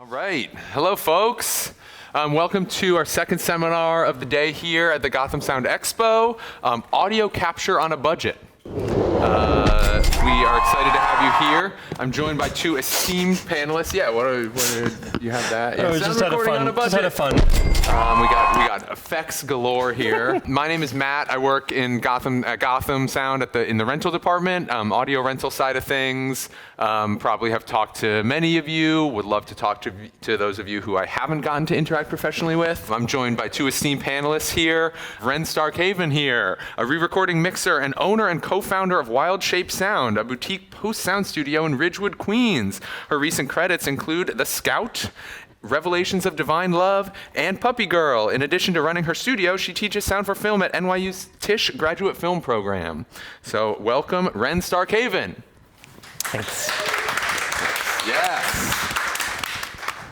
All right. Hello, folks. Welcome to our second seminar of the day here at the Gotham Sound Expo, Audio Capture on a Budget. We are excited to have you here. I'm joined by two esteemed panelists. Yeah, what you have that? Yeah, just had a fun. We got effects galore here. My name is Matt. I work in Gotham Sound in the rental department, audio rental side of things. Probably have talked to many of you. Would love to talk to those of you who I haven't gotten to interact professionally with. I'm joined by two esteemed panelists here. Ren Starkhaven here, a re-recording mixer and owner and co-founder of Wild Shape Sound, a boutique post-sound studio in Ridgewood, Queens. Her recent credits include The Scout, Revelations of Divine Love, and Puppy Girl. In addition to running her studio, she teaches sound for film at NYU's Tisch Graduate Film Program. So welcome, Ren Starkhaven. Thanks. Yes.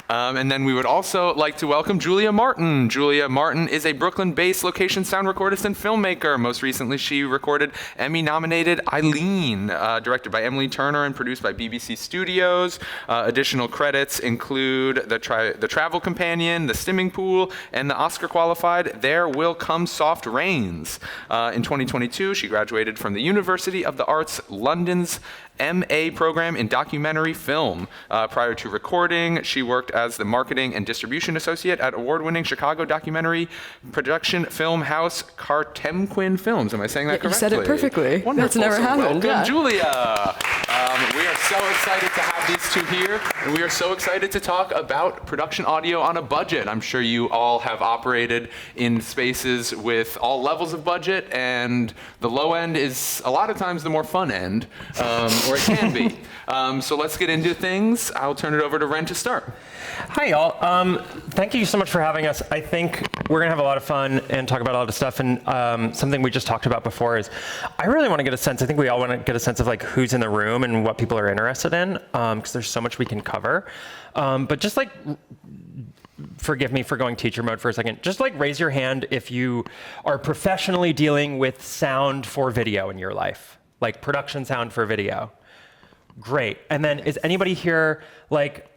And then we would also like to welcome Julia Martin. Julia Martin is a Brooklyn-based location sound recordist and filmmaker. Most recently, she recorded Emmy-nominated Eileen, directed by Emily Turner and produced by BBC Studios. Additional credits include the Travel Companion, The Stimming Pool, and the Oscar-qualified There Will Come Soft Rains. In 2022, she graduated from the University of the Arts London's MA program in documentary film. Prior to recording, she worked as the marketing and distribution associate at award-winning Chicago documentary production film house Cartemquin Films. Am I saying that correctly? You said it perfectly. Wonderful. That's never happened. Welcome, Julia. We are so excited to have these two here, and we are so excited to talk about production audio on a budget. I'm sure you all have operated in spaces with all levels of budget, and the low end is a lot of times the more fun end. Or it can be. So let's get into things. I'll turn it over to Ren to start. Hi, y'all. Thank you so much for having us. I think we're going to have a lot of fun and talk about a lot of stuff. And something we just talked about before is I really want to get a sense, I think we all want to get a sense of like who's in the room and what people are interested in, because there's so much we can cover. But just like, forgive me for going teacher mode for a second, just like raise your hand if you are professionally dealing with sound for video in your life. Like production sound for video. Great. And then is anybody here like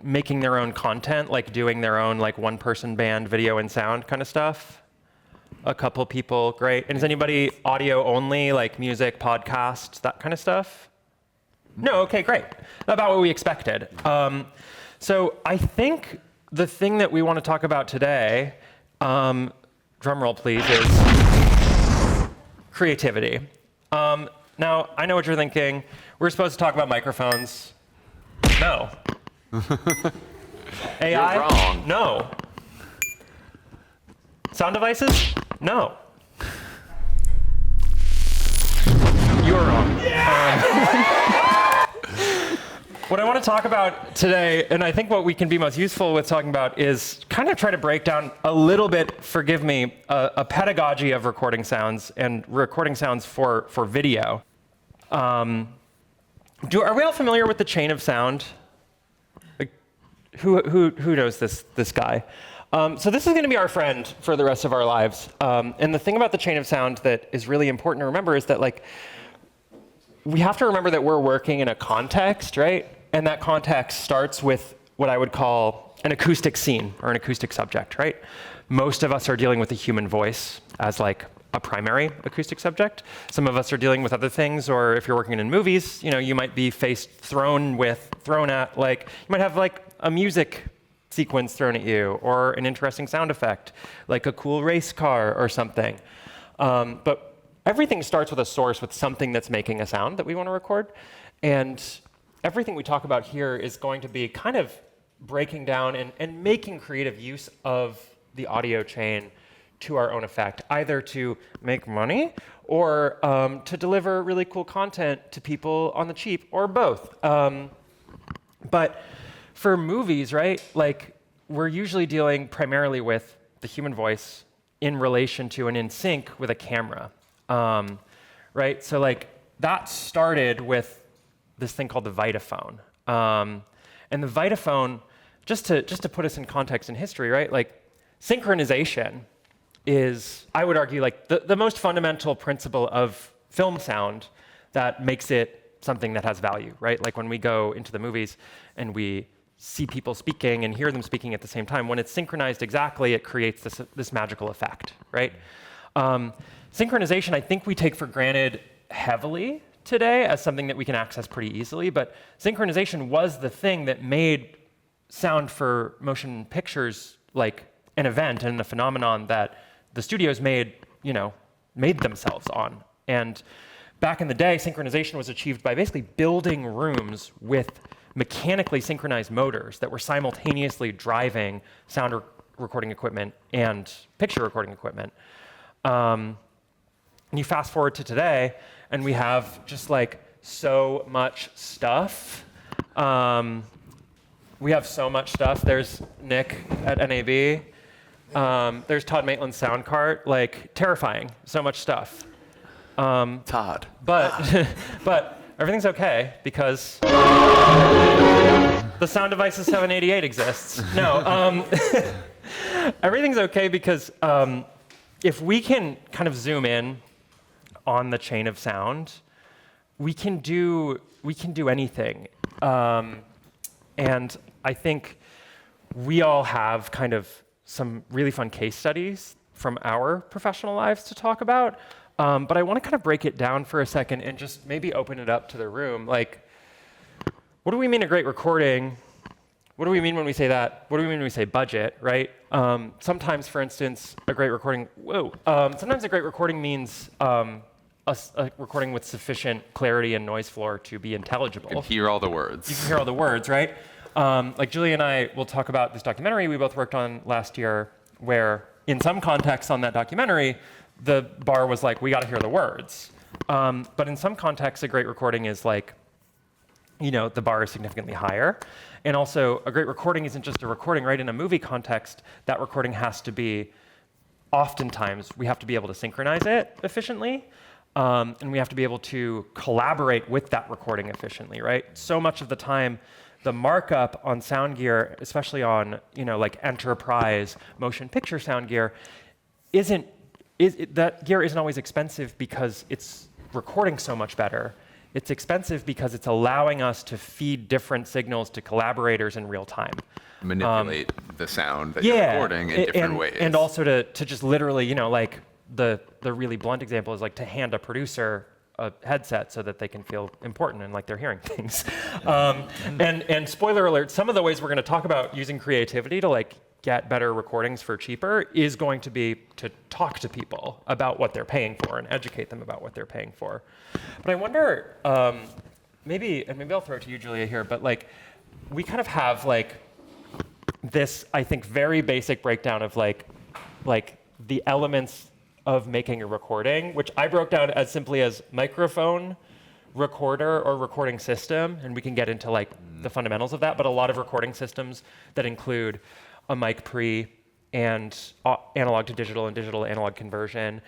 making their own content, like doing their own like one-person band video and sound kind of stuff? A couple people, great. And is anybody audio only, like music, podcasts, that kind of stuff? No, okay, great. About what we expected. So I think the thing that we want to talk about today, drum roll please, is creativity. Now, I know what you're thinking. We're supposed to talk about microphones. No. AI? You're wrong. No. Sound devices? No. You're wrong. What I want to talk about today, and I think what we can be most useful with talking about, is kind of try to break down a little bit, forgive me, a pedagogy of recording sounds and recording sounds for video. Are we all familiar with the chain of sound? Like, who knows this guy? So this is going to be our friend for the rest of our lives. And the thing about the chain of sound that is really important to remember is that like we have to remember that we're working in a context, right? And that context starts with what I would call an acoustic scene or an acoustic subject, right? Most of us are dealing with the human voice as like a primary acoustic subject. Some of us are dealing with other things, or if you're working in movies, you know, you might be thrown at, like, you might have like a music sequence thrown at you, or an interesting sound effect, like a cool race car or something. But everything starts with a source, with something that's making a sound that we want to record. And everything we talk about here is going to be kind of breaking down and making creative use of the audio chain to our own effect, either to make money or to deliver really cool content to people on the cheap, or both. But for movies, right, like we're usually dealing primarily with the human voice in relation to and in sync with a camera, right? So like that started with this thing called the Vitaphone. And the Vitaphone, just to put us in context in history, right, like synchronization is, I would argue, like the most fundamental principle of film sound that makes it something that has value, right? Like when we go into the movies and we see people speaking and hear them speaking at the same time. When it's synchronized exactly, it creates this magical effect, right? Synchronization, I think we take for granted heavily today as something that we can access pretty easily, but synchronization was the thing that made sound for motion pictures like an event and a phenomenon that the studios made themselves on. And back in the day, synchronization was achieved by basically building rooms with mechanically synchronized motors that were simultaneously driving sound recording equipment and picture recording equipment. And you fast forward to today, and we have just like so much stuff. We have so much stuff. There's Nick at NAB. There's Todd Maitland's sound cart. Like, terrifying. So much stuff. Todd. But everything's okay because the Sound Devices 788 exists. No, everything's okay because if we can kind of zoom in on the chain of sound, we can do anything. And I think we all have kind of some really fun case studies from our professional lives to talk about. But I want to kind of break it down for a second and just maybe open it up to the room. Like, what do we mean a great recording? What do we mean when we say that? What do we mean when we say budget, right? Sometimes, for instance, a great recording, sometimes a great recording means a recording with sufficient clarity and noise floor to be intelligible. You can hear all the words. You can hear all the words, right? Like Julia and I will talk about this documentary we both worked on last year, where in some contexts on that documentary, the bar was like, we got to hear the words. But in some contexts, a great recording is like, the bar is significantly higher. And also, a great recording isn't just a recording, right? In a movie context, that recording has to be, oftentimes, we have to be able to synchronize it efficiently. And we have to be able to collaborate with that recording efficiently, right? So much of the time, the markup on sound gear, especially on like enterprise motion picture sound gear, that gear isn't always expensive because it's recording so much better. It's expensive because it's allowing us to feed different signals to collaborators in real time. Manipulate the sound that you're recording in different ways. And also to just literally, like the really blunt example is like to hand a producer a headset so that they can feel important and like they're hearing things. And spoiler alert, some of the ways we're going to talk about using creativity to like get better recordings for cheaper is going to be to talk to people about what they're paying for and educate them about what they're paying for. But I wonder, maybe I'll throw it to you, Julia, here, but like we kind of have like this, I think, very basic breakdown of like the elements of making a recording, which I broke down as simply as microphone, recorder, or recording system, and we can get into like the fundamentals of that, but a lot of recording systems that include a mic pre and analog to digital and digital to analog conversion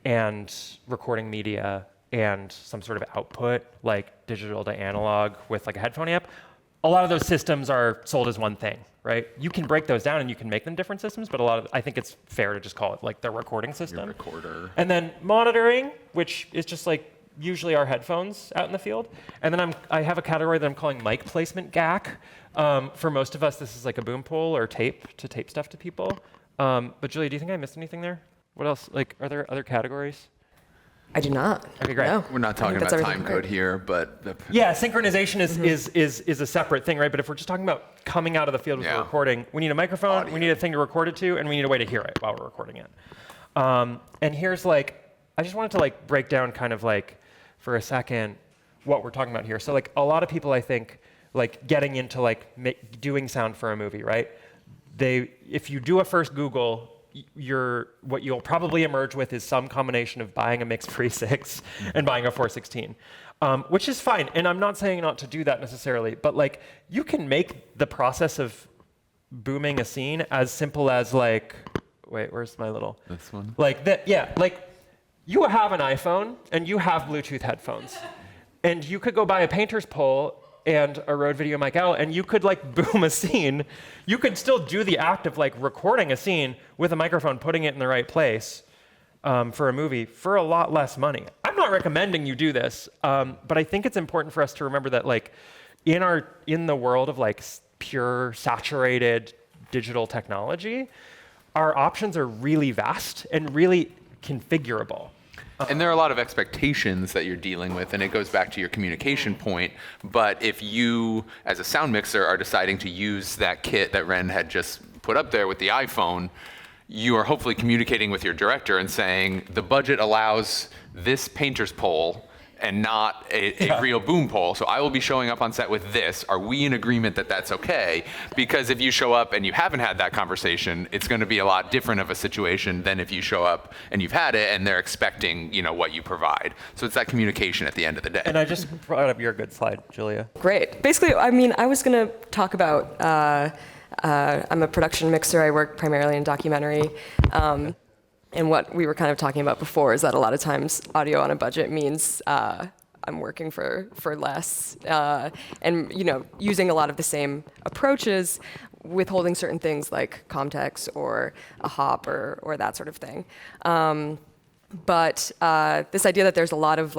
and recording media and some sort of output like digital to analog with like a headphone amp. A lot of those systems are sold as one thing, right? You can break those down and you can make them different systems, but I think it's fair to just call it like the recording system. Your recorder. And then monitoring, which is just like usually our headphones out in the field. And then I have a category that I'm calling mic placement GAC. For most of us, this is like a boom pole or tape to tape stuff to people. But Julia, do you think I missed anything there? What else? Like, are there other categories? I do not. Okay, great. No. We're not talking about time code here, but yeah, synchronization is a separate thing, right? But if we're just talking about coming out of the field with a recording, we need a microphone, audio. We need a thing to record it to, and we need a way to hear it while we're recording it. And here's like, I just wanted to like break down kind of like for a second what we're talking about here. So like a lot of people, I think, like getting into like doing sound for a movie, right? If you do a first Google, what you'll probably emerge with is some combination of buying a mixed pre-6 and buying a 416, which is fine. And I'm not saying not to do that necessarily, but like you can make the process of booming a scene as simple as like, wait, where's my little? This one? Like that, yeah, like you have an iPhone and you have Bluetooth headphones. And you could go buy a painter's pole and a Rode Video Mic L, and you could like boom a scene. You could still do the act of like recording a scene with a microphone, putting it in the right place for a movie for a lot less money. I'm not recommending you do this, but I think it's important for us to remember that like in the world of like pure saturated digital technology, our options are really vast and really configurable. And there are a lot of expectations that you're dealing with, and it goes back to your communication point. But if you, as a sound mixer, are deciding to use that kit that Ren had just put up there with the iPhone, you are hopefully communicating with your director and saying, the budget allows this painter's pole and not a real boom pole. So I will be showing up on set with this. Are we in agreement that that's okay? Because if you show up and you haven't had that conversation, it's going to be a lot different of a situation than if you show up and you've had it and they're expecting, what you provide. So it's that communication at the end of the day. And I just brought up your good slide, Julia. Great. Basically, I was going to talk about, I'm a production mixer. I work primarily in documentary. And what we were kind of talking about before is that a lot of times audio on a budget means I'm working for less, and using a lot of the same approaches, withholding certain things like context or a hop or that sort of thing. But this idea that there's a lot of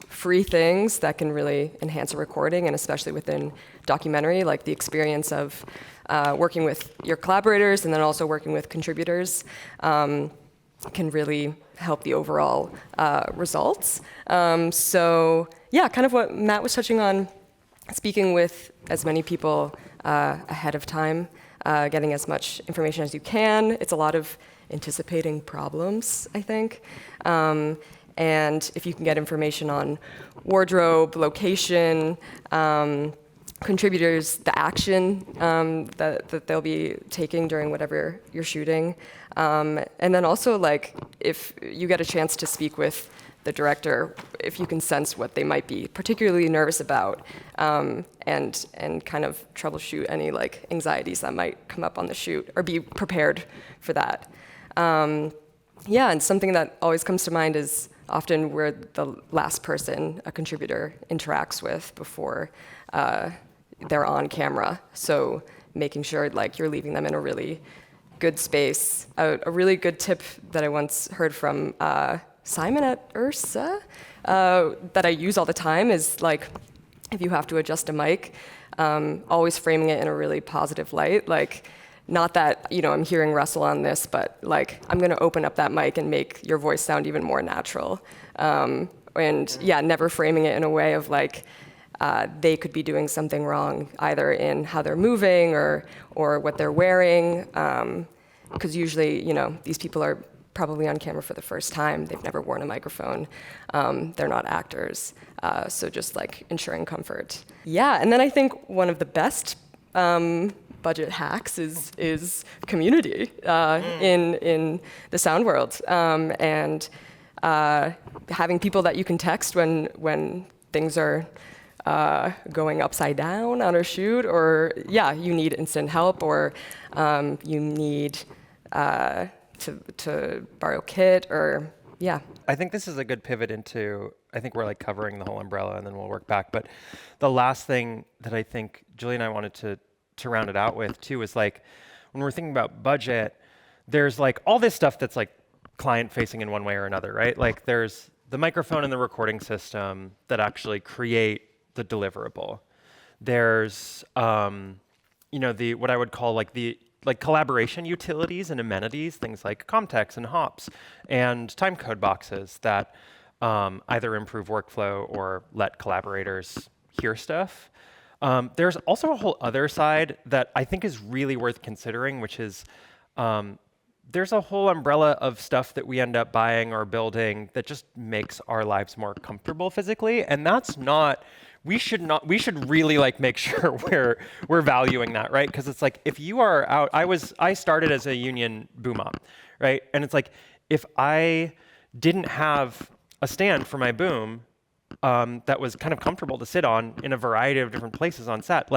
free things that can really enhance a recording, and especially within documentary, like the experience of working with your collaborators and then also working with contributors. Can really help the overall results. So yeah, kind of what Matt was touching on, speaking with as many people ahead of time, getting as much information as you can. It's a lot of anticipating problems, I think. And if you can get information on wardrobe, location, contributors, the action that they'll be taking during whatever you're shooting. And then also, if you get a chance to speak with the director, if you can sense what they might be particularly nervous about, and kind of troubleshoot any anxieties that might come up on the shoot, or be prepared for that. Yeah, and something that always comes to mind is often we're the last person a contributor interacts with before they're on camera. So making sure you're leaving them in a really good space. A really good tip that I once heard from Simon at Ursa that I use all the time is if you have to adjust a mic, always framing it in a really positive light. Not that I'm hearing Russell on this, but I'm going to open up that mic and make your voice sound even more natural. And yeah, never framing it in a way of they could be doing something wrong, either in how they're moving or what they're wearing. Because usually, these people are probably on camera for the first time. They've never worn a microphone. They're not actors. So just ensuring comfort. Yeah, and then I think one of the best budget hacks is community in the sound world. And having people that you can text when things are going upside down on a shoot, or you need instant help, or you need to borrow kit, or I think this is a good pivot into, I think we're covering the whole umbrella and then we'll work back. But the last thing that I think Julie and I wanted to round it out with too is when we're thinking about budget, there's all this stuff that's client facing in one way or another, right? There's the microphone and the recording system that actually create the deliverable. There's the what I would call the collaboration utilities and amenities, things like context and hops and timecode boxes that either improve workflow or let collaborators hear stuff. There's also a whole other side that I think is really worth considering, which is there's a whole umbrella of stuff that we end up buying or building that just makes our lives more comfortable physically, and that's not. We should really make sure we're valuing that, right? Because it's if you are out, I started as a union boom op, right? And it's if I didn't have a stand for my boom that was kind of comfortable to sit on in a variety of different places on set,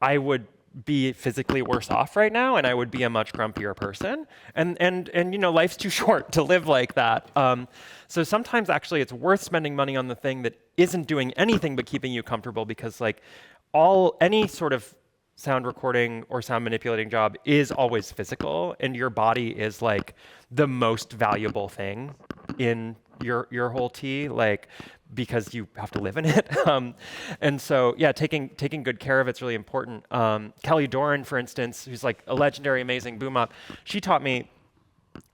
I would be physically worse off right now, and I would be a much grumpier person. And life's too short to live like that. So sometimes actually it's worth spending money on the thing that isn't doing anything but keeping you comfortable, because any sort of sound recording or sound manipulating job is always physical, and your body is the most valuable thing in your whole tea. because you have to live in it. And so, yeah, taking good care of it's really important. Kelly Doran, for instance, who's like a legendary, amazing boom op, she taught me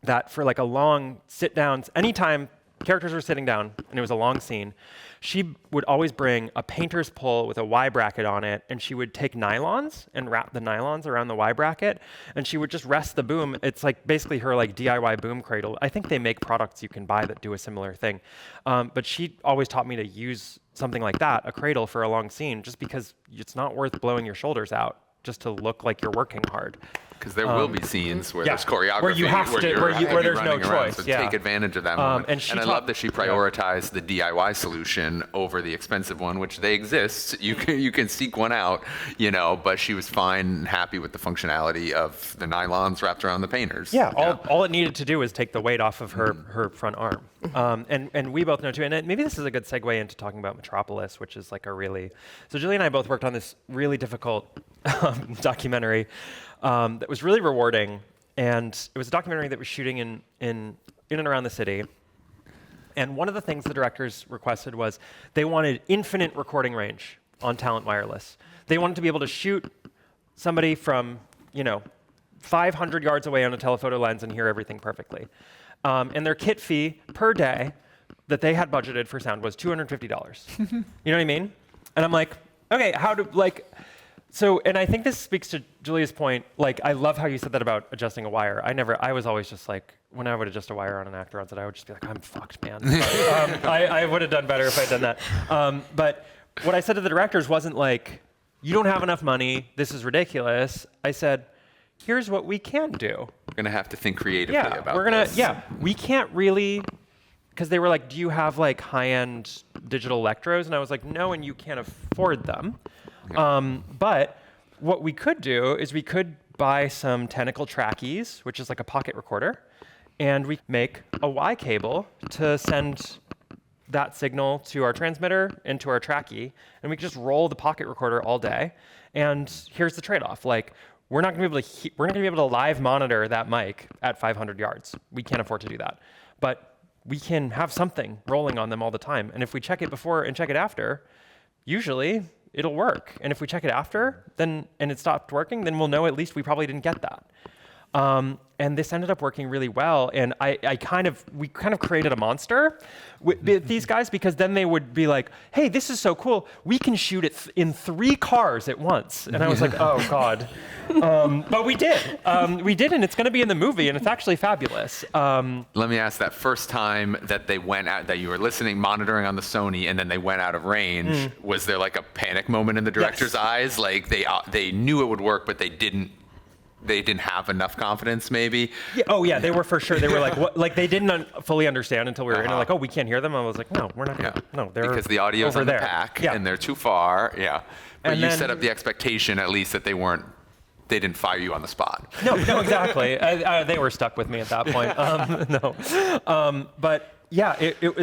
that for like a long sit downs, anytime characters were sitting down and it was a long scene, she would always bring a painter's pole with a Y bracket on it, and she would take nylons and wrap the nylons around the Y bracket, and she would just rest the boom. It's like basically her like DIY boom cradle. I think they make products you can buy that do a similar thing. But she always taught me to use something like that, a cradle for a long scene, just because it's not worth blowing your shoulders out just to look like you're working hard. Because there will be scenes where yeah, there's choreography, where you have to, where there's no choice. So yeah. take advantage of that moment. And I love that she prioritized the DIY solution over the expensive one, which they exist. You can seek one out, you know. But she was fine and happy with the functionality of the nylons wrapped around the painters. Yeah, all it needed to do was take the weight off of her front arm. And we both know too. And maybe this is a good segue into talking about Metropolis, which is like a really. So Julie and I both worked on this really difficult documentary. That was really rewarding, and it was a documentary that was shooting in and around the city. And one of the things the directors requested was they wanted infinite recording range on Talent Wireless. They wanted to be able to shoot somebody from 500 yards away on a telephoto lens and hear everything perfectly. And their kit fee per day that they had budgeted for sound was $250. You know what I mean? And I'm like, okay, So, and I think this speaks to Julia's point. Like, I love how you said that about adjusting a wire. I was always just like, when I would adjust a wire on an actor on set, I would just be like, I'm fucked, man. I would have done better if I'd done that. But what I said to the directors wasn't like, you don't have enough money, this is ridiculous. I said, here's what we can do. We're gonna have to think creatively about this. We can't really, because they were like, do you have like high-end digital electros? And I was like, no, and you can't afford them. But what we could do is we could buy some Tentacle trackies, which is like a pocket recorder, and we make a Y cable to send that signal to our transmitter and to our trackie, and we could just roll the pocket recorder all day. And here's the trade-off: like, we're not going to be able to live monitor that mic at 500 yards. We can't afford to do that, but we can have something rolling on them all the time. And if we check it before and check it after, usually it'll work. And if we check it after, and it stopped working, then we'll know at least we probably didn't get that. And this ended up working really well. And we kind of created a monster with these guys, because then they would be like, hey, this is so cool. We can shoot it in 3 cars at once. And I was like, oh God. But we did. And it's going to be in the movie, and it's actually fabulous. Let me ask, that first time that they went out, that you were monitoring on the Sony, and then they went out of range, was there like a panic moment in the director's eyes? Like they knew it would work, but they didn't have enough confidence, maybe? Yeah, oh yeah, they were for sure. They were like, what? Like they didn't fully understand until we were in it. Like, oh, we can't hear them. I was like, no, we're not gonna. No, they're because the audio's over on the there. pack, Yeah. and they're too far. Yeah, but And you then- set up the expectation at least that they didn't fire you on the spot. No, exactly. They were stuck with me at that point. But yeah, it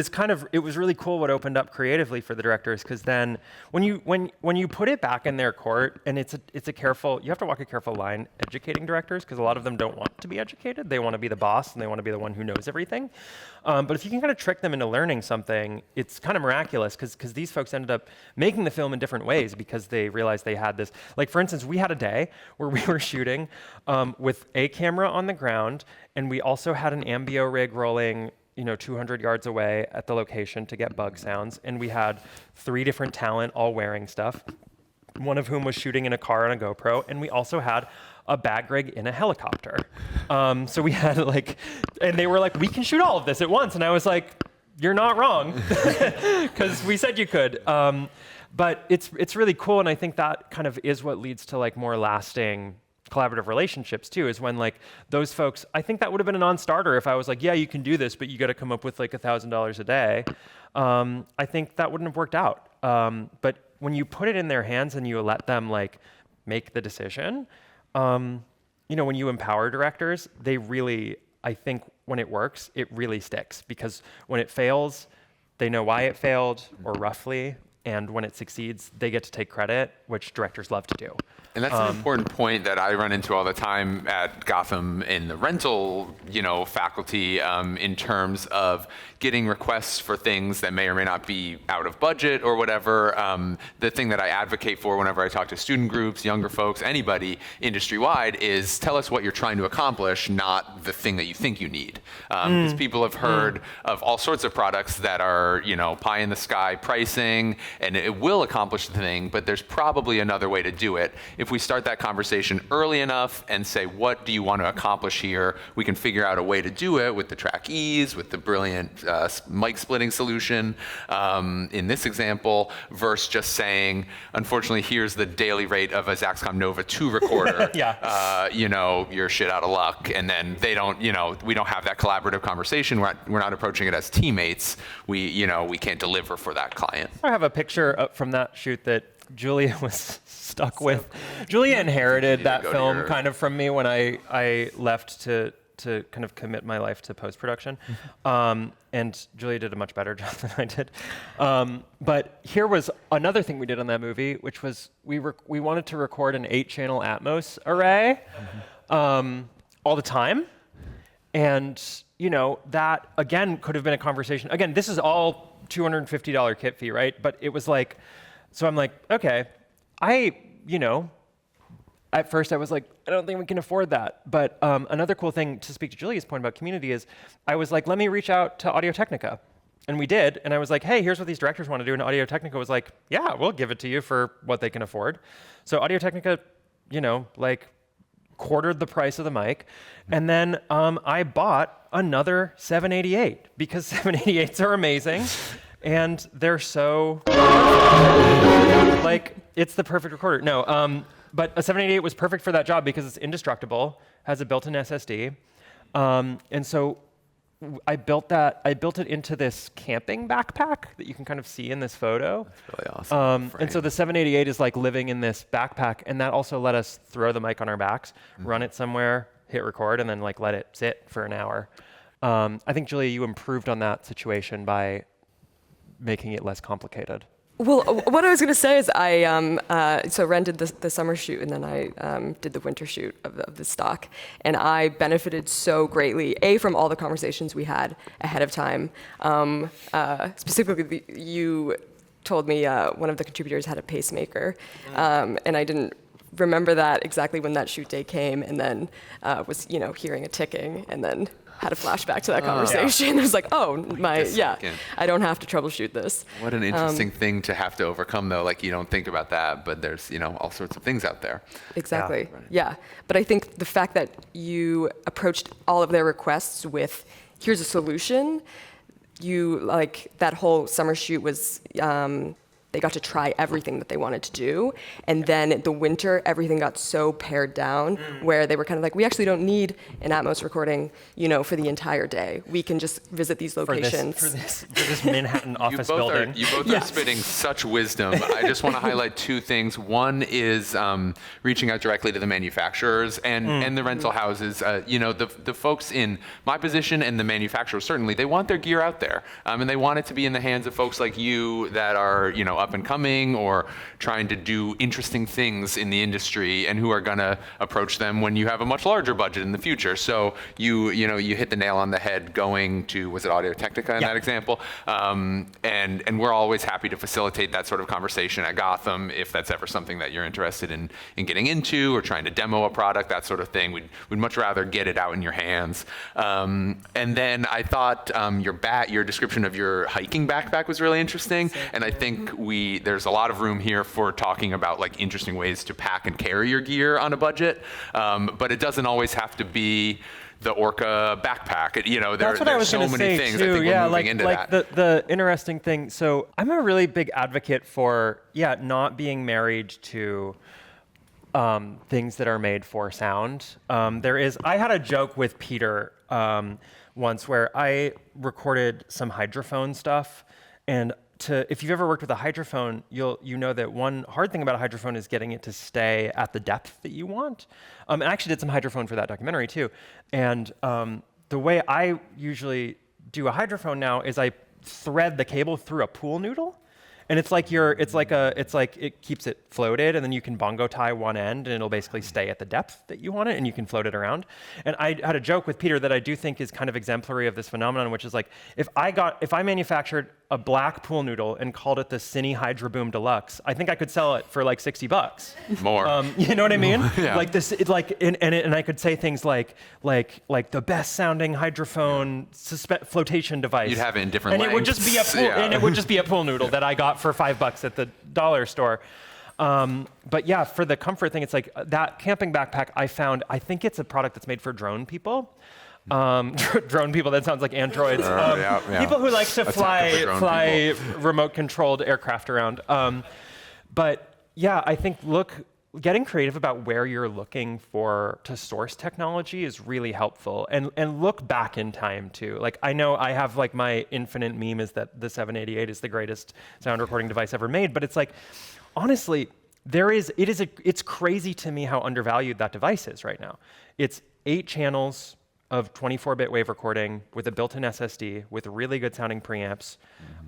was really cool what opened up creatively for the directors, because then when you put it back in their court, and you have to walk a careful line educating directors, because a lot of them don't want to be educated. They want to be the boss, and they want to be the one who knows everything. But if you can kind of trick them into learning something, it's kind of miraculous, because these folks ended up making the film in different ways because they realized they had this. Like, for instance, we had a day where we were shooting with a camera on the ground, and we also had an ambio rig rolling 200 yards away at the location to get bug sounds. And we had 3 different talent all wearing stuff, one of whom was shooting in a car on a GoPro. And we also had a bag rig in a helicopter. So we had and they were like, we can shoot all of this at once. And I was like, you're not wrong, because we said you could. But it's really cool. And I think that kind of is what leads to more lasting collaborative relationships too, is when those folks, I think that would have been a non-starter if I was like, yeah, you can do this, but you got to come up with $1,000 a day. I think that wouldn't have worked out. But when you put it in their hands and you let them make the decision, when you empower directors, they really, I think when it works, it really sticks, because when it fails, they know why it failed, or roughly, and when it succeeds, they get to take credit, which directors love to do. And that's an important point that I run into all the time at Gotham in the rental, faculty, in terms of getting requests for things that may or may not be out of budget or whatever. The thing that I advocate for whenever I talk to student groups, younger folks, anybody industry-wide is tell us what you're trying to accomplish, not the thing that you think you need. Because people have heard of all sorts of products that are, pie in the sky pricing, and it will accomplish the thing, but there's probably another way to do it. If we start that conversation early enough and say, what do you want to accomplish here? We can figure out a way to do it with the track ease, with the brilliant mic splitting solution in this example, versus just saying, unfortunately, here's the daily rate of a Zaxcom Nova 2 recorder. You're shit out of luck. And then they don't, we don't have that collaborative conversation. We're not approaching it as teammates. We can't deliver for that client. I have a picture up from that shoot that Julia was stuck with. Julia inherited that film kind of from me when I left to kind of commit my life to post-production. And Julia did a much better job than I did. But here was another thing we did on that movie, which was we wanted to record an 8-channel Atmos array all the time. And, that, again, could have been a conversation. Again, this is all $250 kit fee, right? But it was like, so I'm like, okay, at first I was like, I don't think we can afford that. But another cool thing to speak to Julia's point about community is I was like, let me reach out to Audio-Technica. And we did. And I was like, hey, here's what these directors want to do. And Audio-Technica was like, yeah, we'll give it to you for what they can afford. So Audio-Technica, quartered the price of the mic. And then I bought another 788 because 788s are amazing. And they're so, it's the perfect recorder. No, but a 788 was perfect for that job because it's indestructible, has a built-in SSD. And so I built it into this camping backpack that you can kind of see in this photo. That's really awesome. And so the 788 is like living in this backpack, and that also let us throw the mic on our backs, run it somewhere, hit record, and then let it sit for an hour. I think, Julia, you improved on that situation by making it less complicated. Well, what I was going to say is I rented the summer shoot, and then I did the winter shoot of the stock. And I benefited so greatly, from all the conversations we had ahead of time. Specifically, you told me one of the contributors had a pacemaker, and I didn't remember that exactly when that shoot day came, and then was hearing a ticking, and then had a flashback to that conversation. I was like, I don't have to troubleshoot this. What an interesting thing to have to overcome, though. You don't think about that, but there's, all sorts of things out there. Exactly. Yeah. But I think the fact that you approached all of their requests with, here's a solution, that whole summer shoot was, they got to try everything that they wanted to do. And then the winter, everything got so pared down where they were kind of like, we actually don't need an Atmos recording, for the entire day. We can just visit these locations. For this Manhattan office building. You both are spitting such wisdom. I just want to highlight two things. One is reaching out directly to the manufacturers and the rental houses. The folks in my position and the manufacturers, certainly, they want their gear out there. And they want it to be in the hands of folks like you that are, up and coming or trying to do interesting things in the industry and who are going to approach them when you have a much larger budget in the future. So you hit the nail on the head going to, was it Audio-Technica in that example? And we're always happy to facilitate that sort of conversation at Gotham if that's ever something that you're interested in getting into or trying to demo a product, that sort of thing. We'd much rather get it out in your hands. And then I thought your description of your hiking backpack was really interesting. And I think there's a lot of room here for talking about interesting ways to pack and carry your gear on a budget, but it doesn't always have to be the Orca backpack. There's so many things. Too. I think we're moving into that. The interesting thing. So I'm a really big advocate for not being married to things that are made for sound. I had a joke with Peter once where I recorded some hydrophone stuff, and if you've ever worked with a hydrophone, you know that one hard thing about a hydrophone is getting it to stay at the depth that you want. I actually did some hydrophone for that documentary too. And the way I usually do a hydrophone now is I thread the cable through a pool noodle. And it's like it keeps it floated, and then you can bongo tie one end, and it'll basically stay at the depth that you want it, and you can float it around. And I had a joke with Peter that I do think is kind of exemplary of this phenomenon, which is like if I manufactured a black pool noodle and called it the Cine Hydra Boom Deluxe, I think I could sell it for like $60. More. You know what I mean? Yeah. Like this, it's like, and I could say things like the best sounding hydrophone flotation device. You'd have it in different and lengths. it would just be a pool, and it would just be a pool noodle that I got for $5 at the dollar store. But yeah, for the comfort thing, it's like that camping backpack I think it's a product that's made for drone people. Drone people, that sounds like androids. People who like to fly remote controlled aircraft around. But yeah, I think getting creative about where you're looking to source technology is really helpful, and look back in time too. Like I know I have like my infinite meme is that the 788 is the greatest sound recording device ever made, but it's like, honestly, it's crazy to me how undervalued that device is right now. It's 8 channels of 24-bit wave recording with a built-in SSD with really good sounding preamps,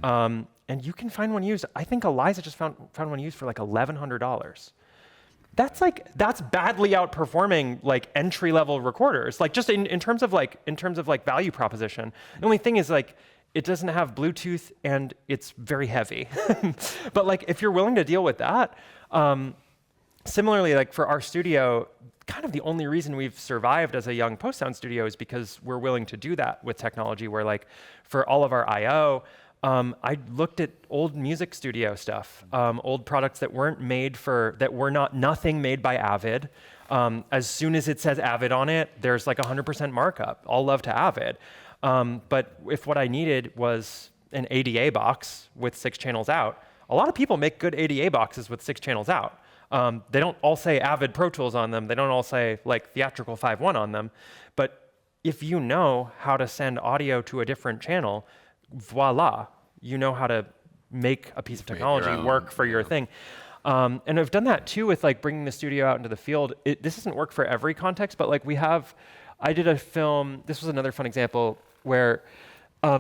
and you can find one used. I think Eliza just found one used for like $1,100. That's badly outperforming like entry-level recorders. Like just in terms of value proposition. The only thing is like it doesn't have Bluetooth and it's very heavy. But like if you're willing to deal with that, similarly, like for our studio, kind of the only reason we've survived as a young post-sound studio is because we're willing to do that with technology, where like for all of our I/O, I looked at old music studio stuff, old products that were nothing made by Avid. As soon as it says Avid on it, there's like 100% markup. All love to Avid. But if what I needed was an ADA box with 6 channels out, a lot of people make good ADA boxes with 6 channels out. They don't all say Avid Pro Tools on them. They don't all say like Theatrical 5.1 on them. But if you know how to send audio to a different channel, voila, you know how to make a piece of technology work for your thing. And I've done that too with like bringing the studio out into the field. This doesn't work for every context, but like I did a film, this was another fun example where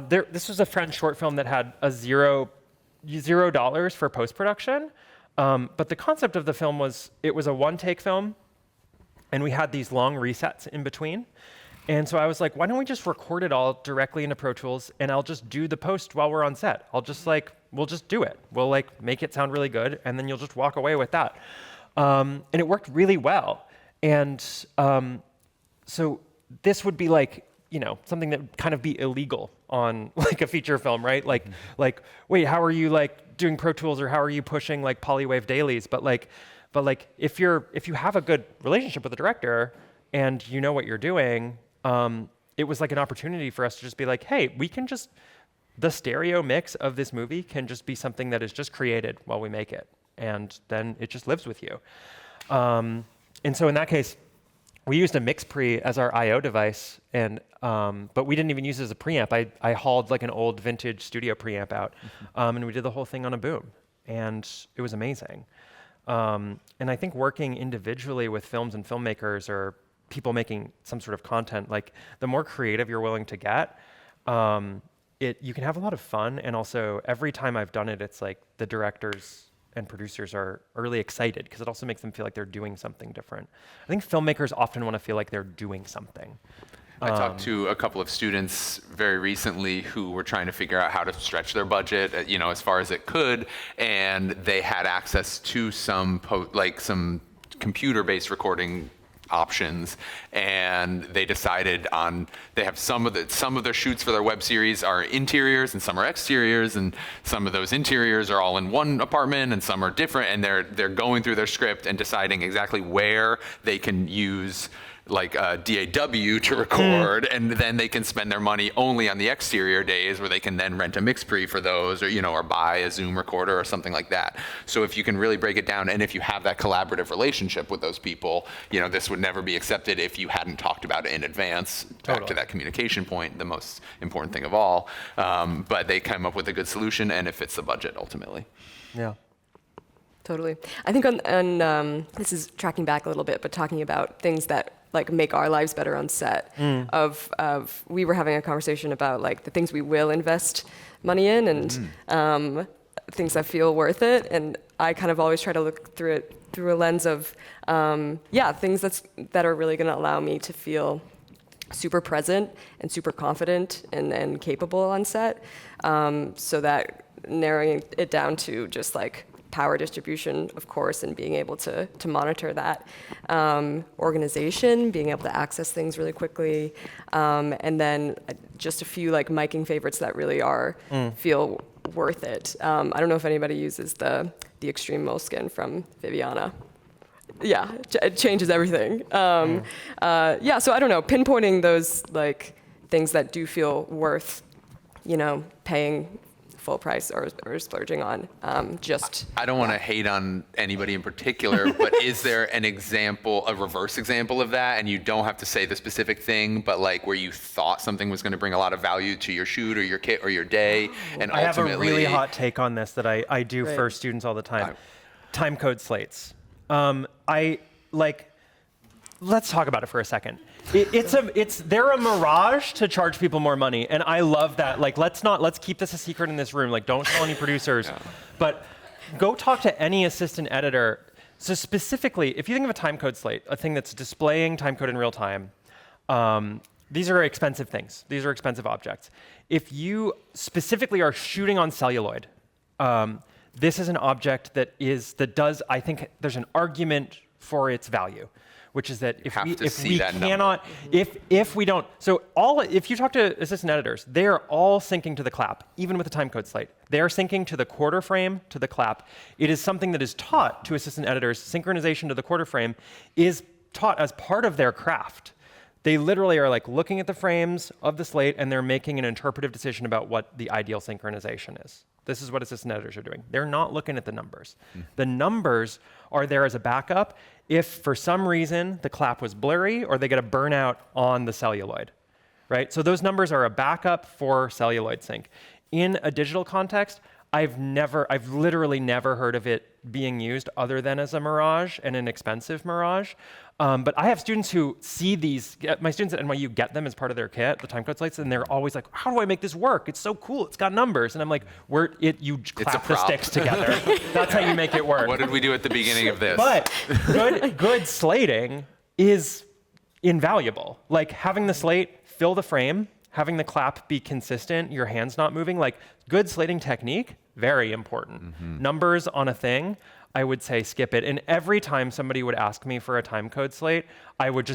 this was a French short film that had a $0 for post-production. But the concept of the film was, it was a one-take film, and we had these long resets in between. And so I was like, why don't we just record it all directly into Pro Tools, and I'll just do the post while we're on set. We'll just do it. We'll like make it sound really good, and then you'll just walk away with that. And it worked really well. And so this would be like, something that would kind of be illegal on like a feature film, right? Like, wait, how are you like doing Pro Tools, or how are you pushing like polywave dailies? But if you have a good relationship with the director and you know what you're doing, it was like an opportunity for us to just be like, hey, the stereo mix of this movie can just be something that is just created while we make it, and then it just lives with you. And so in that case, we used a mix pre as our I/O device, but we didn't even use it as a preamp. I hauled like an old vintage studio preamp out, and we did the whole thing on a boom, and it was amazing. And I think working individually with films and filmmakers, or people making some sort of content, like the more creative you're willing to get, you can have a lot of fun. And also every time I've done it, it's like the directors and producers are really excited, because it also makes them feel like they're doing something different. I think filmmakers often want to feel like they're doing something. I talked to a couple of students very recently who were trying to figure out how to stretch their budget, as far as it could, and they had access to some computer-based recording options, and they decided they have some of their shoots for their web series are interiors and some are exteriors, and some of those interiors are all in one apartment and some are different, and they're going through their script and deciding exactly where they can use like a DAW to record, and then they can spend their money only on the exterior days, where they can then rent a mix pre for those, or buy a Zoom recorder or something like that. So if you can really break it down, and if you have that collaborative relationship with those people, this would never be accepted if you hadn't talked about it in advance. Back to that communication point, the most important thing of all. But they come up with a good solution, and it fits the budget ultimately. Yeah. Totally. I think on this is tracking back a little bit, but talking about things that like make our lives better on set. We were having a conversation about like the things we will invest money in, and things that feel worth it. And I kind of always try to look through it through a lens of, things that are really going to allow me to feel super present and super confident and capable on set. So that narrowing it down to just like power distribution, of course, and being able to monitor that. Organization, being able to access things really quickly. And then just a few like miking favorites that really are feel worth it. I don't know if anybody uses the extreme moleskin from Viviana. Yeah, it changes everything. So I don't know, pinpointing those like things that do feel worth, paying full price or splurging on. I don't want to hate on anybody in particular, but is there an example, a reverse example of that? And you don't have to say the specific thing, but like where you thought something was going to bring a lot of value to your shoot or your kit or your day, and I have ultimately... a really hot take on this that I do for students all the time. Time code slates. Let's talk about it for a second. They're a mirage to charge people more money, and I love that. Like, let's keep this a secret in this room. Like, don't tell any producers. But go talk to any assistant editor. So specifically, if you think of a time code slate, a thing that's displaying time code in real time, these are expensive things. These are expensive objects. If you specifically are shooting on celluloid, this is an object that does, I think there's an argument for its value, which is that if we don't, if you talk to assistant editors, they are all syncing to the clap, even with the timecode slate. They are syncing to the quarter frame, to the clap. It is something that is taught to assistant editors. Synchronization to the quarter frame is taught as part of their craft. They literally are like looking at the frames of the slate and they're making an interpretive decision about what the ideal synchronization is. This is what assistant editors are doing. They're not looking at the numbers. The numbers are there as a backup if for some reason the clap was blurry or they get a burnout on the celluloid, right? So those numbers are a backup for celluloid sync. In a digital context, I've literally never heard of it being used other than as a mirage and an expensive mirage. But I have students who see these, my students at NYU get them as part of their kit, the timecode slates, and they're always like, how do I make this work? It's so cool, it's got numbers. And I'm like, you clap the sticks together. That's how you make it work. What did we do at the beginning of this? But good slating is invaluable. Like having the slate fill the frame, having the clap be consistent, your hand's not moving, like good slating technique, very important. Numbers on a thing, I would say skip it. And every time somebody would ask me for a timecode slate, I would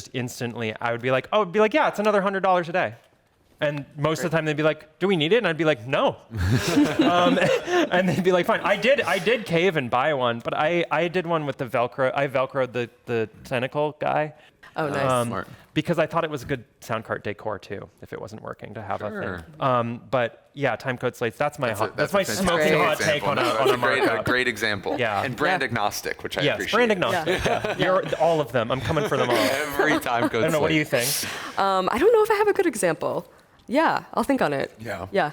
be like, yeah, it's another $100 a day. And most of the time they'd be like, do we need it? And I'd be like, no. And they'd be like, fine. I did cave and buy one, but I did one with the Velcro. I Velcroed the tentacle guy. Oh, nice. Smart. Because I thought it was a good sound card decor too, if it wasn't working to have a thing. But yeah, timecode slates, that's my smoking hot take on a markup. A great example. Yeah. And brand agnostic, which I appreciate. Yes, brand agnostic. Yeah. You're all of them. I'm coming for them all. Every timecode slate. I don't know, what do you think? I don't know if I have a good example. Yeah, I'll think on it. Yeah.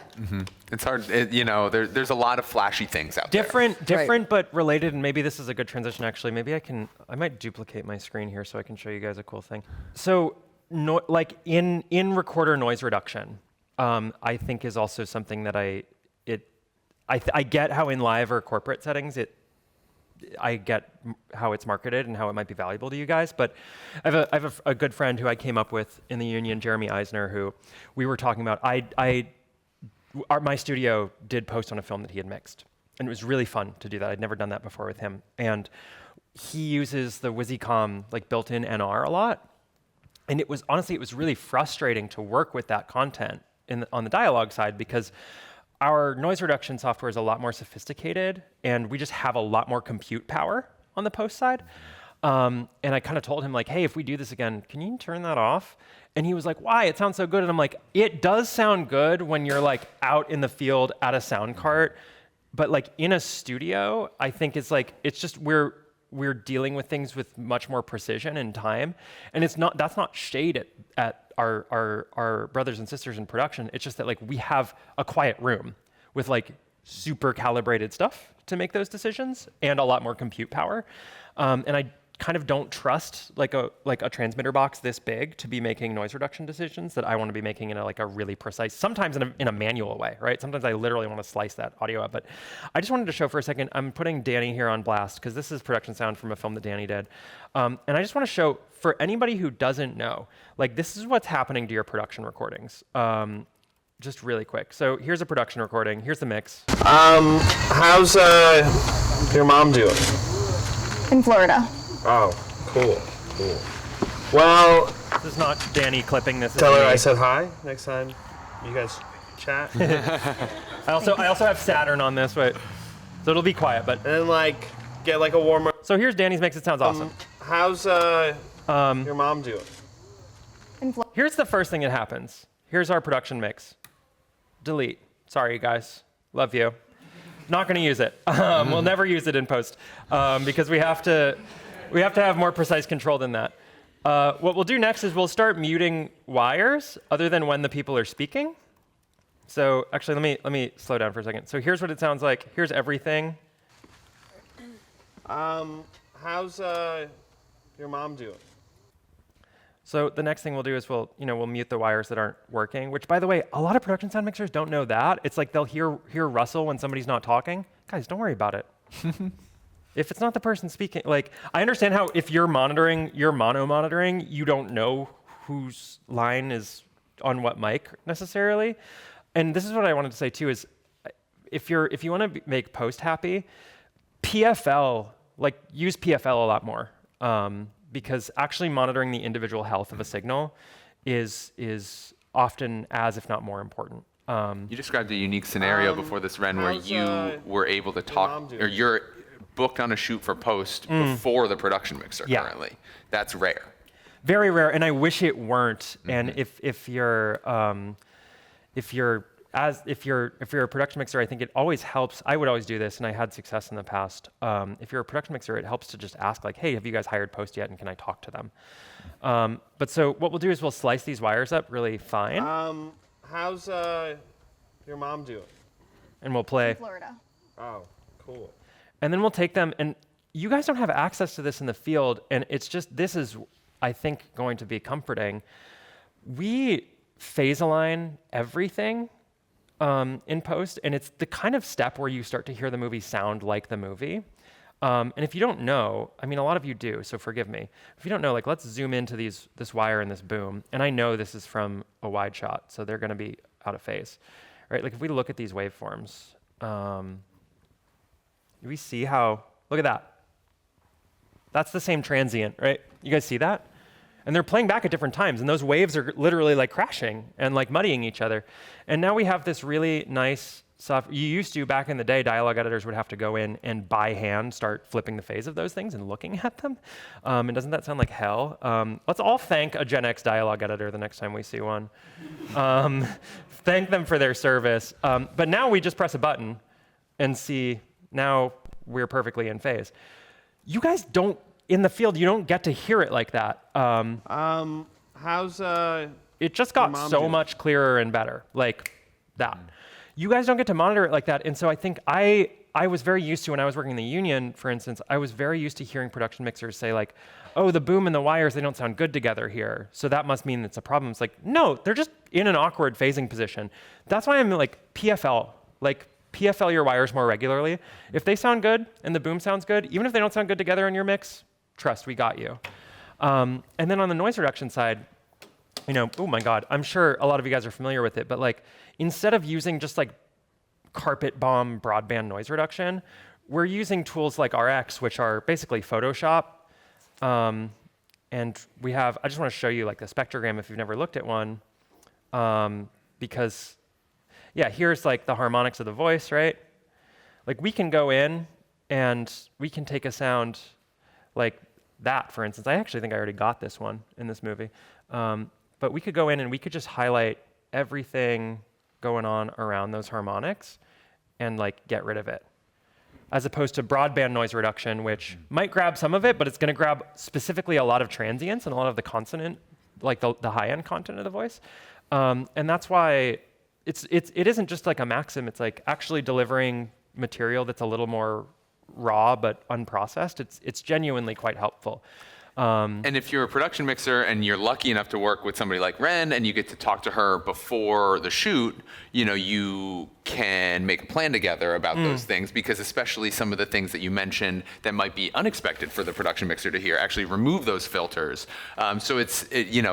It's hard, there's a lot of flashy things out there. Different, but related, and maybe this is a good transition actually. Maybe I might duplicate my screen here so I can show you guys a cool thing. So, like in recorder noise reduction, I think is also something that I get how in live or corporate settings I get how it's marketed and how it might be valuable to you guys, but I have a good friend who I came up with in the union, Jeremy Eisner, who we were talking about. My studio did post on a film that he had mixed, and it was really fun to do that. I'd never done that before with him, and he uses the WYSICOM like built-in NR a lot, and it was really frustrating to work with that content on the dialogue side because our noise reduction software is a lot more sophisticated, and we just have a lot more compute power on the post side. And I kind of told him like, hey, if we do this again, can you turn that off? And he was like, why? It sounds so good. And I'm like, it does sound good when you're like out in the field at a sound cart, but like in a studio, I think it's just we're dealing with things with much more precision and time. And that's not shade at our brothers and sisters in production. It's just that like we have a quiet room with like super calibrated stuff to make those decisions and a lot more compute power. And I kind of don't trust like a transmitter box this big to be making noise reduction decisions that I want to be making in a really precise, sometimes in a manual way, right? Sometimes I literally want to slice that audio up. But I just wanted to show for a second, I'm putting Danny here on blast because this is production sound from a film that Danny did. And I just want to show for anybody who doesn't know, like this is what's happening to your production recordings. Just really quick. So here's a production recording. Here's the mix. How's your mom doing? In Florida. Oh, cool. Well, This is not Danny clipping this. tell is her me. I said hi next time you guys chat. I also have Saturn on this, wait. So it'll be quiet, but. And then get a warmer. So here's Danny's mix. It sounds awesome. How's your mom doing? Here's the first thing that happens. Here's our production mix. Delete. Sorry, guys. Love you. Not going to use it. We'll never use it in post because we have to have more precise control than that. What we'll do next is we'll start muting wires other than when the people are speaking. So actually, let me slow down for a second. So here's what it sounds like. Here's everything. How's your mom doing? So the next thing we'll do is we'll mute the wires that aren't working, which by the way, a lot of production sound mixers don't know that. It's like they'll hear rustle when somebody's not talking. Guys, don't worry about it. If it's not the person speaking, like I understand how if you're mono monitoring, you don't know whose line is on what mic necessarily. And this is what I wanted to say too is if you want to make post happy, PFL, like use PFL a lot more. Because actually monitoring the individual health of a signal is often as, if not more important. You described a unique scenario before this, Ren, where you were able to talk, or you're booked on a shoot for post before the production mixer currently. That's rare. Very rare, and I wish it weren't. And if you're a production mixer, I think it always helps. I would always do this, and I had success in the past. If you're a production mixer, it helps to just ask like, hey, have you guys hired post yet, and can I talk to them? But so what we'll do is we'll slice these wires up really fine. How's your mom doing? And we'll play. In Florida. Oh, cool. And then we'll take them, and you guys don't have access to this in the field, and it's just, this is, I think, going to be comforting. We phase align everything in post, and it's the kind of step where you start to hear the movie sound like the movie. And if you don't know, I mean, a lot of you do, so forgive me. If you don't know, like, let's zoom into this wire and this boom. And I know this is from a wide shot, so they're going to be out of phase, right? Like, if we look at these waveforms, do we see how, look at that. That's the same transient, right? You guys see that? And they're playing back at different times, and those waves are literally like crashing and like muddying each other. And now we have this really nice soft, you used to, back in the day, dialogue editors would have to go in and by hand start flipping the phase of those things and looking at them. And doesn't that sound like hell? Let's all thank a Gen X dialogue editor the next time we see one. Thank them for their service. But now we just press a button and see, now we're perfectly in phase. You guys don't, in the field, you don't get to hear it like that. How's it just got so much clearer and better, like that. You guys don't get to monitor it like that, and so I think I was very used to, when I was working in the union, for instance, I was very used to hearing production mixers say like, oh, the boom and the wires, they don't sound good together here, so that must mean it's a problem. It's like, no, they're just in an awkward phasing position. That's why I'm like PFL your wires more regularly. If they sound good and the boom sounds good, even if they don't sound good together in your mix, trust, we got you. And then on the noise reduction side, oh my God, I'm sure a lot of you guys are familiar with it, but like instead of using just like carpet bomb broadband noise reduction, we're using tools like RX, which are basically Photoshop. And we have, I just want to show you like the spectrogram if you've never looked at one, because yeah, here's like the harmonics of the voice, right? Like we can go in and we can take a sound like that, for instance. I actually think I already got this one in this movie. But we could go in and we could just highlight everything going on around those harmonics and like get rid of it. As opposed to broadband noise reduction, which might grab some of it, but it's going to grab specifically a lot of transients and a lot of the consonant, like the high-end content of the voice. And that's why it isn't just like a maxim. It's like actually delivering material that's a little more raw but unprocessed, it's genuinely quite helpful. And if you're a production mixer and you're lucky enough to work with somebody like Ren and you get to talk to her before the shoot, you can make a plan together about those things, because especially some of the things that you mentioned that might be unexpected for the production mixer to hear, actually remove those filters. So it's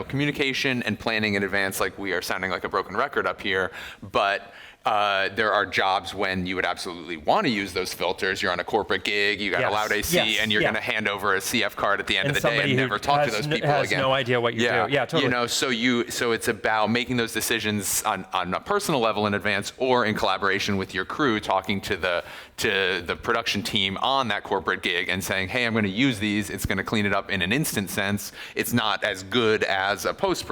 communication and planning in advance, like we are sounding like a broken record up here, but there are jobs when you would absolutely want to use those filters. You're on a corporate gig, you got Yes. a loud AC, Yes. and you're Yeah. going to hand over a CF card at the end And of the day somebody and who never talk to has those n- people has again. no idea what you do. Yeah, totally. So it's about making those decisions on a personal level in advance, or in collaboration with your crew, talking to the production team on that corporate gig and saying, hey, I'm going to use these. It's going to clean it up in an instant sense. It's not as good as a post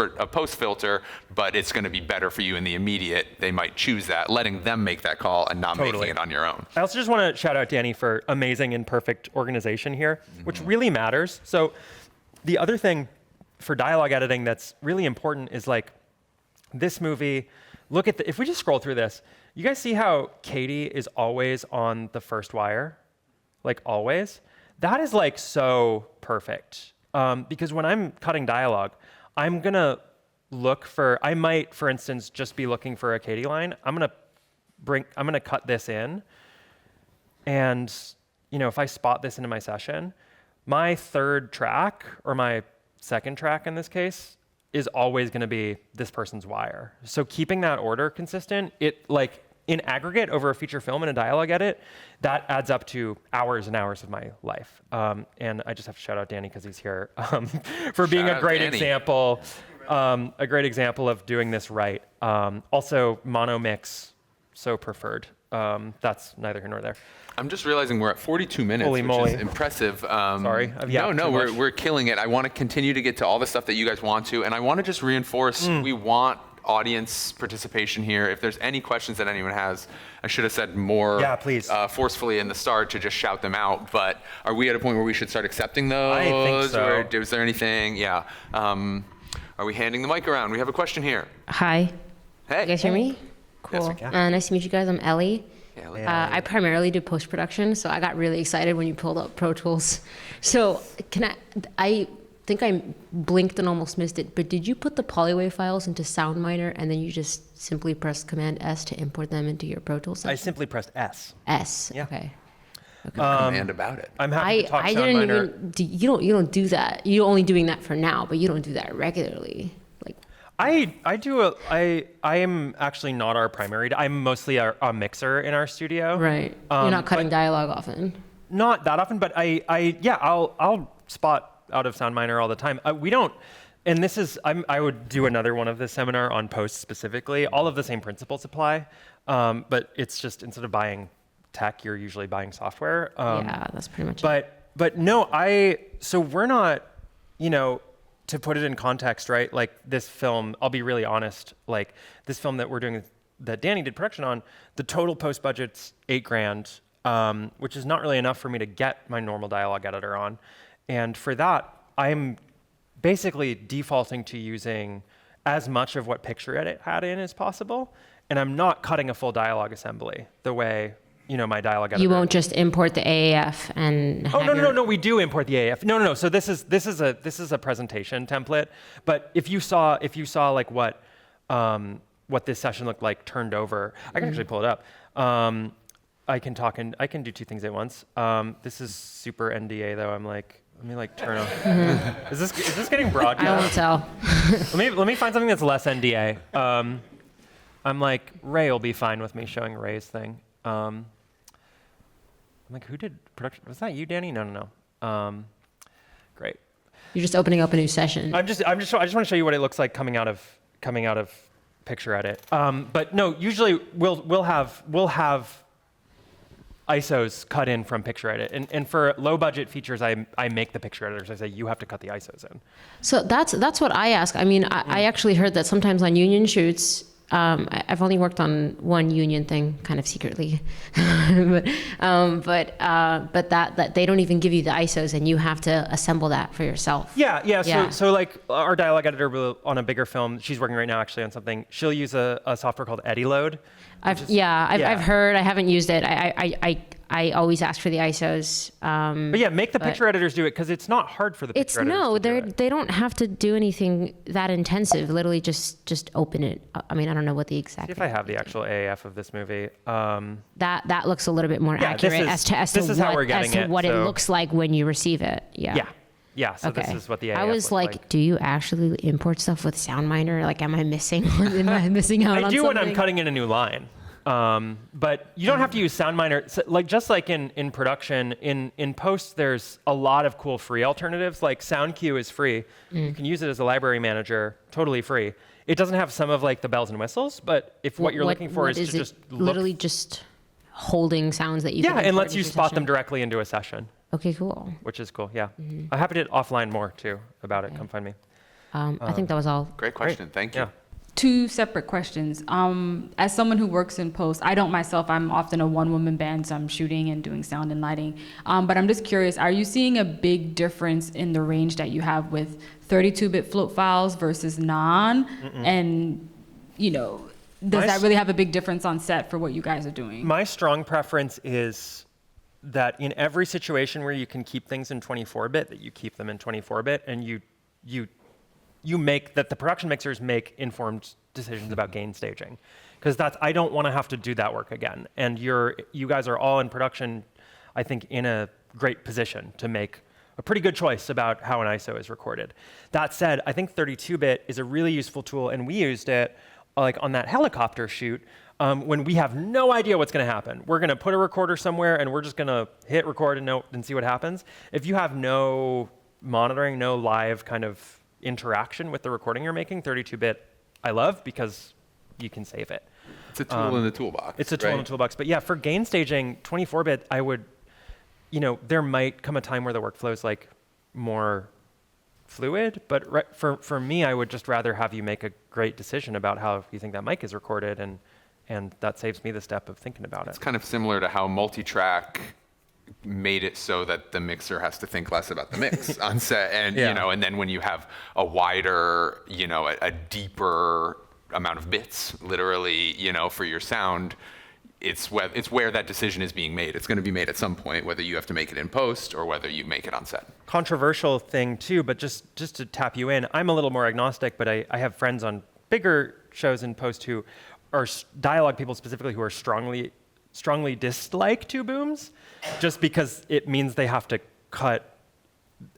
filter, but it's going to be better for you in the immediate. They might choose that, letting them make that call and not Totally. making it on your own. I also just want to shout out Danny for amazing and perfect organization here, which really matters. So the other thing for dialogue editing that's really important is like this movie, if we just scroll through this, you guys see how Katie is always on the first wire? Like always? That is like so perfect. Because when I'm cutting dialogue, I'm gonna I might, for instance, just be looking for a Katie line. I'm gonna cut this in, and if I spot this into my session, my third track, or my second track in this case, is always gonna be this person's wire. So keeping that order consistent, in aggregate over a feature film and a dialogue edit, that adds up to hours and hours of my life. And I just have to shout out Danny because he's here for being Shout a out great Danny. example. A great example of doing this right. Also, mono mix, so preferred. That's neither here nor there. I'm just realizing we're at 42 minutes, Holy which moly. is impressive. Sorry, I've yapped No, too much. we're killing it. I want to continue to get to all the stuff that you guys want to, and I want to just reinforce we want audience participation here. If there's any questions that anyone has, I should have said more Yeah, please. forcefully in the start to just shout them out. But are we at a point where we should start accepting those? I think so. Or is there anything? Yeah. Are we handing the mic around? We have a question here. Hi. Hey. You guys hear me? Cool. we can. Nice to meet you guys. I'm Ellie. Yeah, let's- I primarily do post-production, so I got really excited when you pulled up Pro Tools. So I think I blinked and almost missed it, but did you put the polywave files into SoundMiner and then you just simply press Command S to import them into your Pro Tools I session? simply pressed S. S. Yeah. Okay. command about it. I'm happy to talk I didn't SoundMiner. even. You don't do that. You're only doing that for now, but you don't do that regularly. Like. I am actually not our primary. I'm mostly a mixer in our studio. Right. You're not cutting dialogue often. Not that often, but I'll spot out of SoundMiner all the time. We don't, and this is I would do another one of this seminar on post specifically. All of the same principles apply, but it's just instead of buying tech, you're usually buying software. Yeah, that's pretty much it. But no, so we're not, to put it in context, right? Like this film, I'll be really honest, like this film that we're doing, that Danny did production on, the total post budget's $8,000, which is not really enough for me to get my normal dialogue editor on. And for that, I'm basically defaulting to using as much of what Picture Edit had in as possible. And I'm not cutting a full dialogue assembly the way, my dialogue editor. You won't just import the AAF and. Oh have no, we do import the AF. No. So this is a presentation template. But if you saw like what this session looked like turned over, I can actually pull it up. I can do two things at once. This is super NDA though. Let me turn on. Is this getting I broadcast? won't tell. Let me find something that's less NDA. I'm like, Ray will be fine with me showing Ray's thing. I'm like, who did production? Was that you, Danny? No. Great. You're just opening up a new session. I just want to show you what it looks like coming out of Picture Edit. But no, usually we'll have ISOs cut in from Picture Edit, and for low budget features, I make the Picture Editors. I say you have to cut the ISOs in. So that's what I ask. I mean, I actually heard that sometimes on union shoots, I've only worked on one union thing, kind of secretly, but that they don't even give you the ISOs, and you have to assemble that for yourself. Yeah. So like our dialogue editor will, on a bigger film, she's working right now actually on something. She'll use a software called EddyLoad. I've heard. I haven't used it. I always ask for the ISOs. But yeah, make the picture editors do it because it's not hard for the picture editors to do it. They don't have to do anything that intensive. Literally just open it. I mean, I don't know what the exact. See if I have the actual AAF of this movie. That looks a little bit more Yeah, accurate this is how we're getting it, what it so- looks like when you receive it. Yeah. Yeah. So Okay. this is what the AAF I was looks like, do you actually import stuff with SoundMiner? Like, am I missing? Am I missing out on I do when I'm something? cutting in a new line. But you don't have to use SoundMiner. So, like just like in production, in post, there's a lot of cool free alternatives. Like SoundQ is free. You can use it as a library manager, totally free. It doesn't have some of like the bells and whistles, but if what you're looking for is to it? just look, Literally just holding sounds that you can and import lets you into a spot session? them directly into a session, Okay, cool. which is cool. Yeah, I'm happy to offline more too about it. Come find me. I think that was all. Great question. Thank you. Yeah. Two separate questions. As someone who works in post, I don't myself, I'm often a one-woman band, so I'm shooting and doing sound and lighting. But I'm just curious, are you seeing a big difference in the range that you have with 32-bit float files versus non? And, does that really have a big difference on set for what you guys are doing? My strong preference is that in every situation where you can keep things in 24-bit, that you keep them in 24-bit, and you make that the production mixers make informed decisions about gain staging, because I don't want to have to do that work again. And you guys are all in production, I think, in a great position to make a pretty good choice about how an ISO is recorded. That said, I think 32-bit is a really useful tool, and we used it like on that helicopter shoot when we have no idea what's going to happen. We're going to put a recorder somewhere, and we're just going to hit record and see what happens. If you have no monitoring, no live kind of interaction with the recording you're making, 32-bit I love because you can save it. It's a tool in the toolbox. It's a tool in the toolbox. But yeah, for gain staging, 24-bit, I would, there might come a time where the workflow is like more fluid, but for me, I would just rather have you make a great decision about how you think that mic is recorded, and that saves me the step of thinking about it. It's kind of similar to how multi-track made it so that the mixer has to think less about the mix on set, and and then when you have a wider, a deeper amount of bits, literally, for your sound, it's where that decision is being made. It's going to be made at some point, whether you have to make it in post or whether you make it on set. Controversial thing too, but just to tap you in, I'm a little more agnostic, but I have friends on bigger shows in post who are dialogue people specifically who are strongly dislike two booms, just because it means they have to cut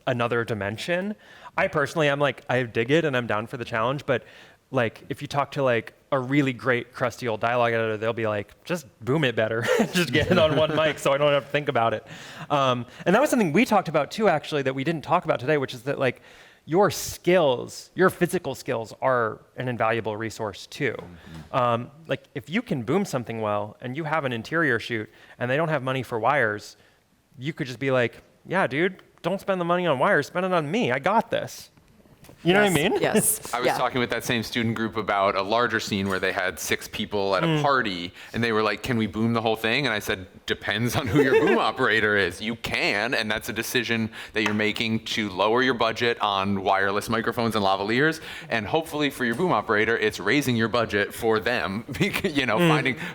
another dimension. I personally, I dig it and I'm down for the challenge, but like if you talk to like a really great crusty old dialogue editor, they'll be like, just boom it better, just get it on one mic so I don't have to think about it. And that was something we talked about too, actually, that we didn't talk about today, which is that like your skills, your physical skills are an invaluable resource too. Like if you can boom something well and you have an interior shoot and they don't have money for wires, you could just be like, yeah, dude, don't spend the money on wires, spend it on me, I got this. You know what I mean? Yes. I was talking with that same student group about a larger scene where they had 6 people at a party, and they were like, can we boom the whole thing? And I said, depends on who your boom operator is. You can, and that's a decision that you're making to lower your budget on wireless microphones and lavaliers, and hopefully for your boom operator, it's raising your budget for them.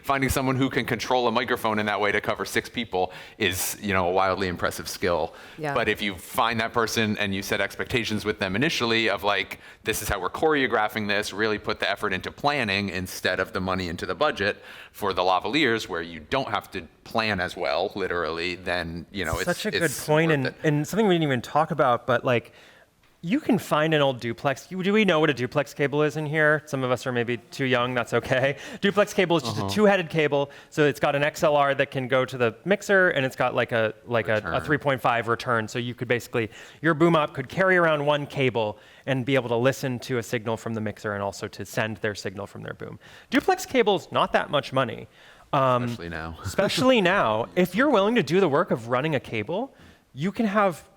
Finding someone who can control a microphone in that way to cover 6 people is, a wildly impressive skill. Yeah. But if you find that person and you set expectations with them initially of like, this is how we're choreographing this, really put the effort into planning instead of the money into the budget for the lavaliers where you don't have to plan as well, literally, then, it's such a good point point, and something we didn't even talk about, but like, you can find an old duplex. Do we know what a duplex cable is in here? Some of us are maybe too young, that's okay. Duplex cable is just a 2-headed cable. So it's got an XLR that can go to the mixer, and it's got like a 3.5 return. So you could basically, your boom op could carry around one cable and be able to listen to a signal from the mixer and also to send their signal from their boom. Duplex cable's not that much money. especially now. Especially now. If you're willing to do the work of running a cable, you can have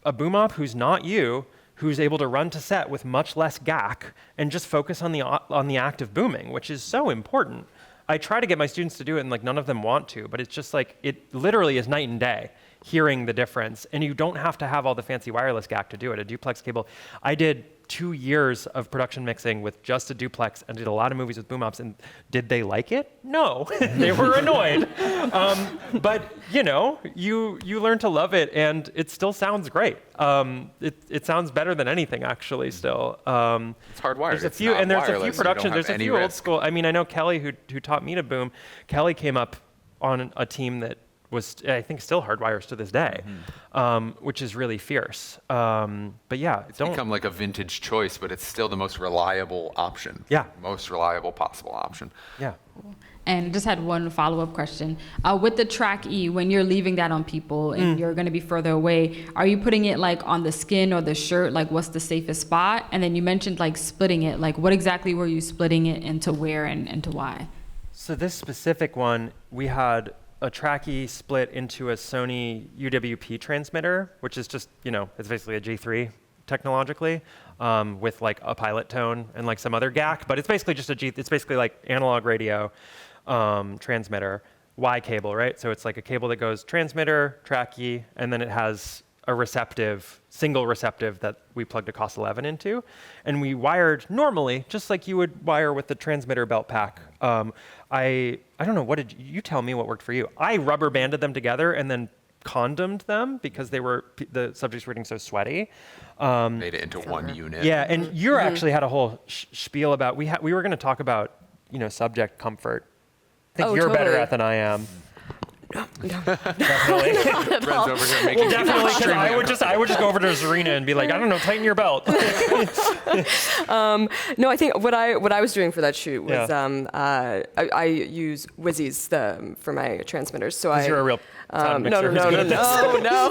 a boom op who's not you, who's able to run to set with much less GAC and just focus on the act of booming, which is so important. I try to get my students to do it, and like none of them want to, but it's just like, it literally is night and day. hearing the difference. And you don't have to have all the fancy wireless GAC to do it. A duplex cable. I did 2 years of production mixing with just a duplex and did a lot of movies with boom ops. And did they like it? No, they were annoyed. But you know, you learn to love it, and it still sounds great. It sounds better than anything, actually. Still, It's hardwired. there's a It's few, not and there's a few wireless. You don't productions. have There's a any few old risk. school. I mean, I know Kelly, who taught me to boom. Kelly came up on a team that was, I think, still hardwires to this day, which is really fierce. But yeah, It's become like a vintage choice, but it's still the most reliable option. Yeah. Most reliable possible option. yeah. And just had one follow-up question. With the Track E, when you're leaving that on people and you're going to be further away, are you putting it like on the skin or the shirt? Like, what's the safest spot? And then you mentioned like splitting it. Like, what exactly were you splitting it into where and to why? So this specific one, we had a Track E split into a Sony UWP transmitter, which is just, you know, it's basically a G3 technologically, with like a pilot tone and like some other GAC, but it's basically just it's basically like analog radio transmitter, Y cable, right? So it's like a cable that goes transmitter, Track E, and then it has a single receptive that we plugged a COS 11 into. And we wired normally, just like you would wire with the transmitter belt pack. I don't know, what did you tell me what worked for you? I rubber banded them together and then condomed them because the subjects were getting so sweaty. Made it into one unit. Yeah, and you actually had a whole spiel about, we were going to talk about, you know, subject comfort. I think you're better totally. at than I am. Definitely. Bren's over here making Definitely, because I would just go over to Zarina and be like, I don't know, tighten your belt. No, I think what I was doing for that shoot was Yeah. I use Wizzies for my transmitters. So You're a real sound no, mixer who's good at this. no.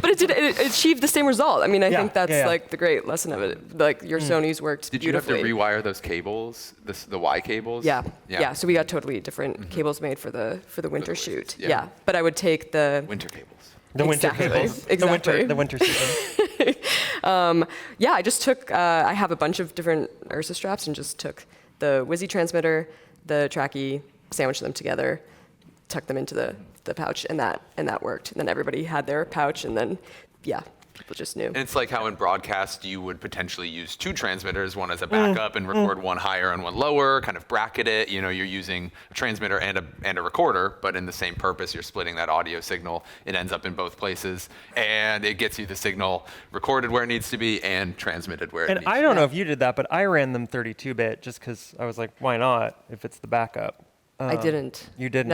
But it achieved the same result. I mean, I think that's yeah. like the great lesson of it. Like your Sony's worked Did you have beautifully. to rewire those cables, the Y cables? Yeah. So we got totally different cables made for the winter shoot. yeah. Yeah. But I would take the Winter cables. The winter Exactly. cables. Exactly. The winter season. Yeah, I just took, I have a bunch of different Ursa straps and just took the Wizzy transmitter, the Track E, sandwiched them together, tucked them into the pouch, and that worked. And then everybody had their pouch, and then, yeah, people just knew. And it's like how in broadcast you would potentially use two transmitters, one as a backup and record one higher and one lower, kind of bracket it. You know, you're using a transmitter and a recorder, but in the same purpose, you're splitting that audio signal. It ends up in both places, and it gets you the signal recorded where it needs to be and transmitted where it And needs I to don't know if you did that, but I ran them 32-bit just because I was like, why not if it's the backup? I didn't. You didn't?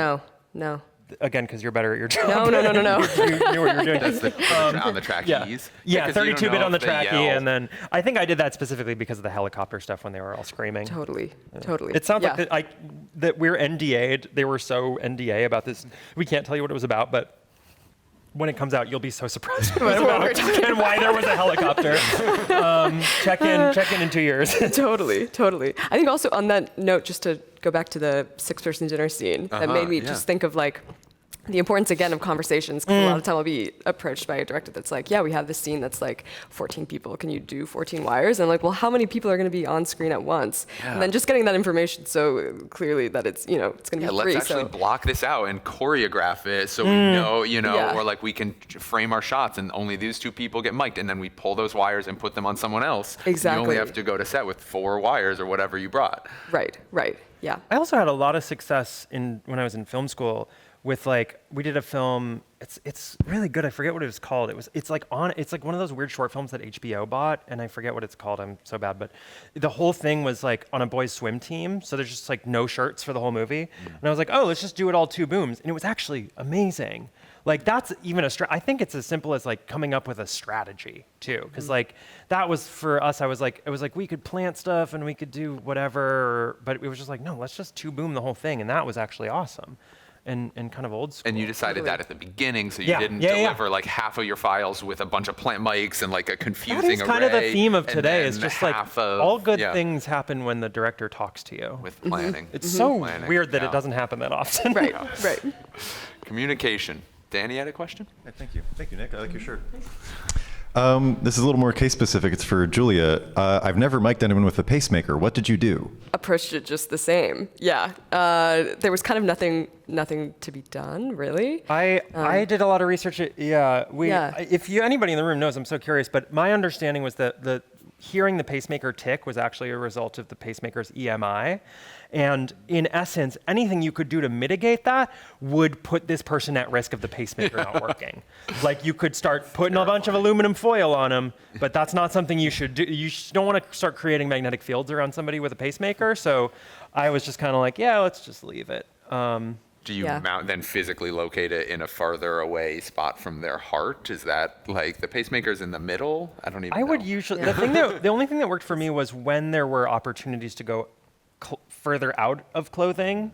No. Again, because you're better at your job. No. You knew what you were doing. That's on the track Yeah, keys. yeah, 'cause you don't 32-bit know on the if they Track E, yell. and then I think I did that specifically because of the helicopter stuff when they were all screaming. Totally. It sounds Yeah. like that we're NDA'd. They were so NDA about this. We can't tell you what it was about, but when it comes out, you'll be so surprised what we're about talking and why there was a helicopter. Check in 2 years. Totally. I think also on that note, just to go back to the 6-person dinner scene, that made me just think of like the importance again of conversations. 'Cause a lot of time I'll be approached by a director that's like, yeah, we have this scene that's like 14 people. Can you do 14 wires? And I'm like, well, how many people are going to be on screen at once? And then just getting that information so clearly that it's, you know, it's going to be free. Let's actually So block this out and choreograph it so we know, Yeah. or like we can frame our shots and only these two people get mic'd, and then we pull those wires and put them on someone else. You Exactly. only have to go to set with 4 wires or whatever you brought. right. Yeah. I also had a lot of success when I was in film school with we did a film. It's really good. I forget what it was called. It's like one of those weird short films that HBO bought, and I forget what it's called. I'm so bad, but the whole thing was like on a boys' swim team. So there's just like no shirts for the whole movie, and I was like, oh, let's just do it all 2 booms, and it was actually amazing. Like that's even I think it's as simple as like coming up with a strategy too, because like that was for us. It was like we could plant stuff and we could do whatever, but it was just like no, let's just 2 boom the whole thing, and that was actually awesome. And kind of old school. And you decided Totally. that at the beginning, so you Yeah, didn't yeah, yeah. deliver like half of your files with a bunch of plant mics and like a confusing That is kind of the array, theme of and today. then Is just like half of- all good yeah, things happen when the director talks to you. with planning. It's so Planning, weird that yeah. it doesn't happen that often. Right. Communication. Danny had a question? Hey, thank you, Nick. I like your shirt. This is a little more case specific. It's for Julia. I've never mic'd anyone with a pacemaker. What did you do? Approached it just the same. Yeah. There was kind of nothing to be done, really. I did a lot of research. Yeah. Yeah. If anybody in the room knows, I'm so curious, but my understanding was that the hearing the pacemaker tick was actually a result of the pacemaker's EMI. And in essence, anything you could do to mitigate that would put this person at risk of the pacemaker not working. Like you could start putting a bunch of aluminum foil on them, but that's not something you should do. You don't want to start creating magnetic fields around somebody with a pacemaker. So I was just kind of like, yeah, let's just leave it. Do you then physically locate it in a farther away spot from their heart? Is that like the pacemaker's in the middle? I don't even know. I would usually, the only thing that worked for me was when there were opportunities to go further out of clothing.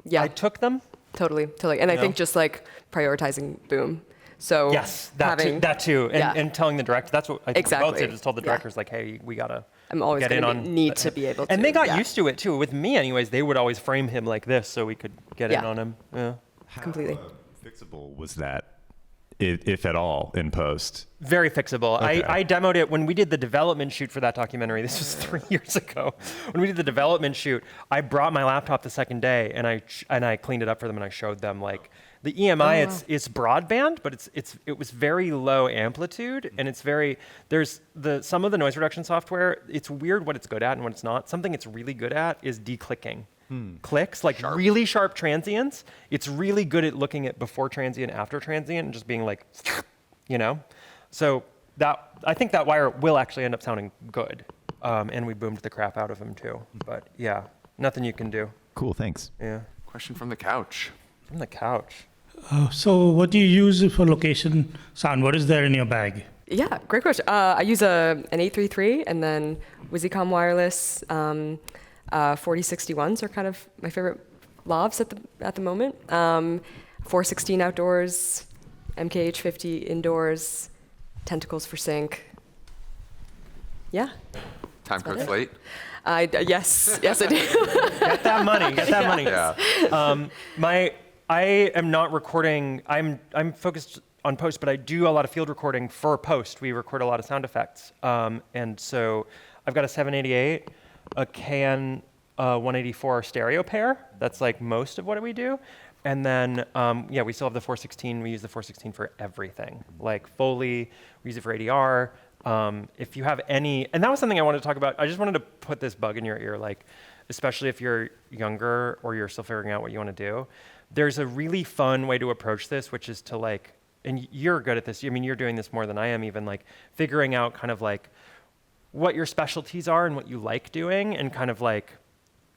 Yeah. I took them. Totally. And I think just like prioritizing boom. So Yes, that too. And telling the director, that's what I think we both did, is told the directors like, hey, we gotta I'm always get in going on. to need to be able to. And they got used to it too. With me anyways, they would always frame him like this so we could get in on him. Yeah. Completely. How fixable was that, if at all, in post? Very fixable. Okay. I demoed it when we did the development shoot for that documentary. This was 3 years ago. When we did the development shoot, I brought my laptop the second day and I cleaned it up for them and I showed them like the EMI. It's broadband, but it was very low amplitude and there's some of the noise reduction software. It's weird what it's good at and what it's not. Something it's really good at is declicking. Clicks, like really sharp transients. It's really good at looking at before transient, after transient, and just being like, So I think that wire will actually end up sounding good. And we boomed the crap out of him too. But yeah, nothing you can do. Cool, thanks. Yeah. Question from the couch. From the couch. So what do you use for location sound? What is there in your bag? Yeah, great question. I use an 833 and then Wizzycom wireless. 4061s are kind of my favorite lavs at the moment. 416 outdoors, MKH50 indoors, tentacles for sync. Yeah. Time code slate. Yes, I do. Get that money. Get that money. Yeah. I am not recording. I'm focused on post, but I do a lot of field recording for post. We record a lot of sound effects, and so I've got a 788, a KN 184 stereo pair. That's like most of what we do, and then we still have the 416. We use the 416 for everything, like Foley. We use it for ADR. If you have any, and that was something I wanted to talk about. I just wanted to put this bug in your ear, like, especially if you're younger or you're still figuring out what you want to do. There's a really fun way to approach this, which is to like, and you're good at this. I mean, you're doing this more than I am, even like figuring out kind of like what your specialties are and what you like doing, and kind of like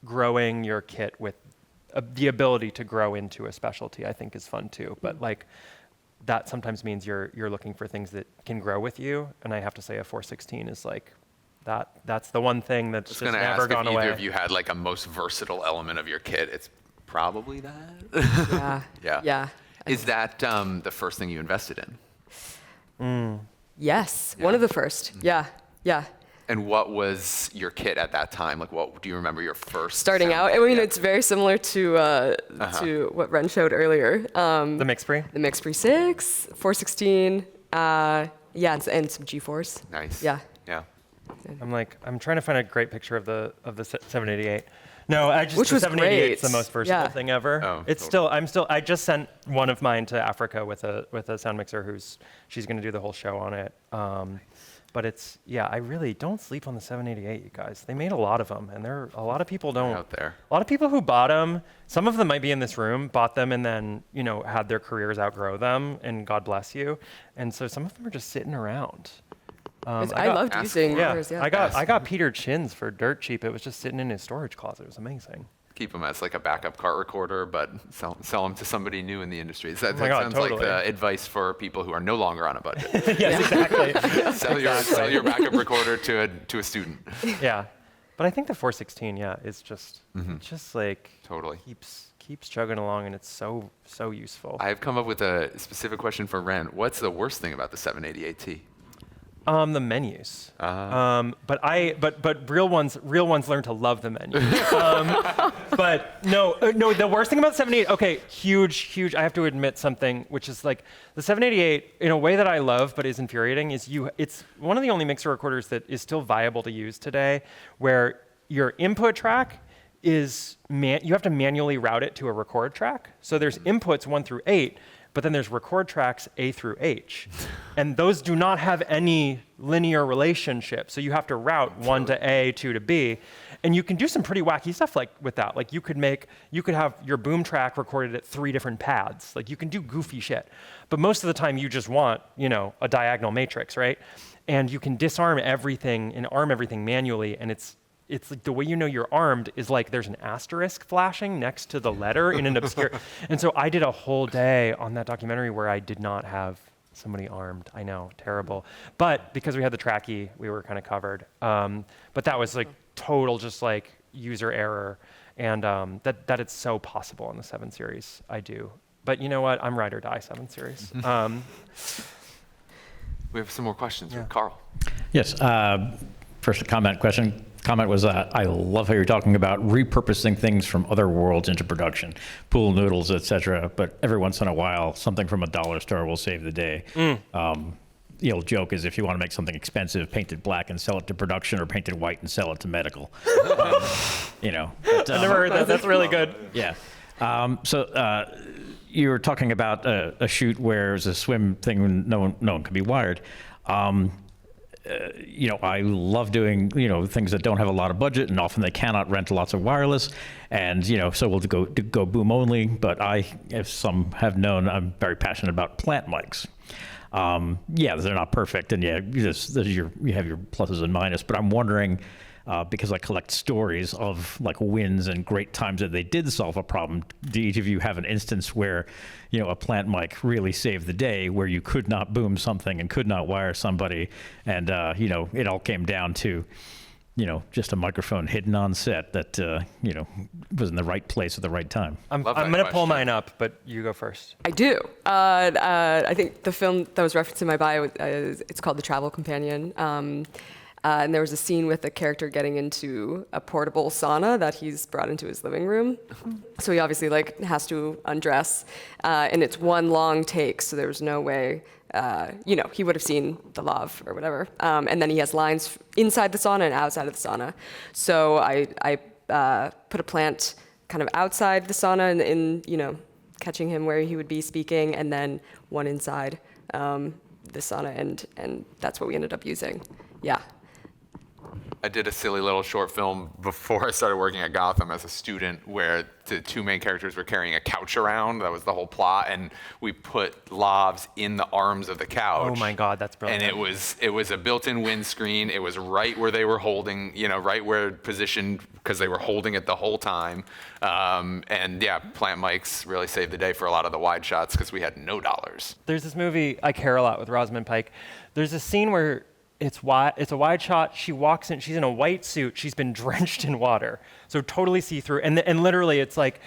growing your kit with the ability to grow into a specialty. I think is fun too, but like. That sometimes means you're looking for things that can grow with you, and I have to say a 416 is like that. That's the one thing that's just never gone away. Either of you had like a most versatile element of your kit, it's probably that. Yeah. Is that the first thing you invested in? Yes, one of the first. Yeah. And what was your kit at that time? Like, what do you remember your first? Starting out, I mean, it's very similar to what Ren showed earlier. The Mix-Pre? The Mix-Pre 6, 416, and some G4s. Nice. Yeah. I'm trying to find a great picture of the 788. No, Which the was 788 is great. the most versatile thing ever. Oh, it's totally. I just sent one of mine to Africa with a sound mixer she's going to do the whole show on it. But I really don't sleep on the 788, you guys. They made a lot of them, and a lot of people don't. Out there. A lot of people who bought them, some of them might be in this room, bought them and then, had their careers outgrow them, and God bless you. And so some of them are just sitting around. I loved using yours, I got Peter Chin's for dirt cheap. It was just sitting in his storage closet. It was amazing. Keep them as like a backup cart recorder, but sell them to somebody new in the industry. That God, sounds totally. like the advice for people who are no longer on a budget. Yes, exactly. Sell your backup recorder to a student. Yeah, but I think the 416, is just it's just like Totally. keeps chugging along, and it's so useful. I've come up with a specific question for Ren. What's the worst thing about the 788T? The menus. But real ones learn to love the menu. But no, the worst thing about 788, okay, huge, I have to admit something, which is like the 788, in a way that I love but is infuriating, is it's one of the only mixer recorders that is still viable to use today, where your input track is, you have to manually route it to a record track. So there's inputs 1 through 8, but then there's record tracks A through H. And those do not have any linear relationship. So you have to route 1 to A, 2 to B. And you can do some pretty wacky stuff like with that. Like you could have your boom track recorded at 3 different pads. Like you can do goofy shit. But most of the time you just want, a diagonal matrix, right? And you can disarm everything and arm everything manually, and it's like the way you're armed is like there's an asterisk flashing next to the letter in an obscure. And so I did a whole day on that documentary where I did not have somebody armed. I know, terrible. But because we had the trackie, we were kind of covered. But that was like total just like user error. And that it's so possible in the 7 Series, I do. But you know what? I'm ride or die 7 Series. We have some more questions. Carl. Yes. First, a question. Comment was, I love how you're talking about repurposing things from other worlds into production, pool noodles, etc. But every once in a while, something from a dollar store will save the day. The old joke is if you want to make something expensive, paint it black and sell it to production, or paint it white and sell it to medical. I never heard that. That's really good. Yeah. You were talking about a shoot where it's a swim thing when no one can be wired. I love doing, things that don't have a lot of budget, and often they cannot rent lots of wireless. And, so we'll go boom only. But as some have known, I'm very passionate about plant mics. They're not perfect. And you have your pluses and minuses. But I'm wondering, because I collect stories of like wins and great times that they did solve a problem, do each of you have an instance where, a plant mic really saved the day, where you could not boom something and could not wire somebody, and it all came down to just a microphone hidden on set that was in the right place at the right time? I'm going to pull mine up, but you go first. I do. I think the film that was referenced in my bio, it's called The Travel Companion. And there was a scene with a character getting into a portable sauna that he's brought into his living room. So he obviously has to undress, and it's one long take, so there was no way, he would have seen the love or whatever. And then he has lines inside the sauna and outside of the sauna. So I put a plant kind of outside the sauna in catching him where he would be speaking, and then one inside the sauna, and that's what we ended up using. Yeah. I did a silly little short film before I started working at Gotham as a student where the 2 main characters were carrying a couch around. That was the whole plot. And we put lavs in the arms of the couch. Oh my God, that's brilliant. And it was a built-in windscreen. It was right where they were holding, right where positioned, because they were holding it the whole time. Plant mics really saved the day for a lot of the wide shots because we had no dollars. There's this movie, I Care a Lot, with Rosamund Pike. There's a scene where it's a wide shot. She walks in. She's in a white suit. She's been drenched in water, so totally see-through. And literally, it's like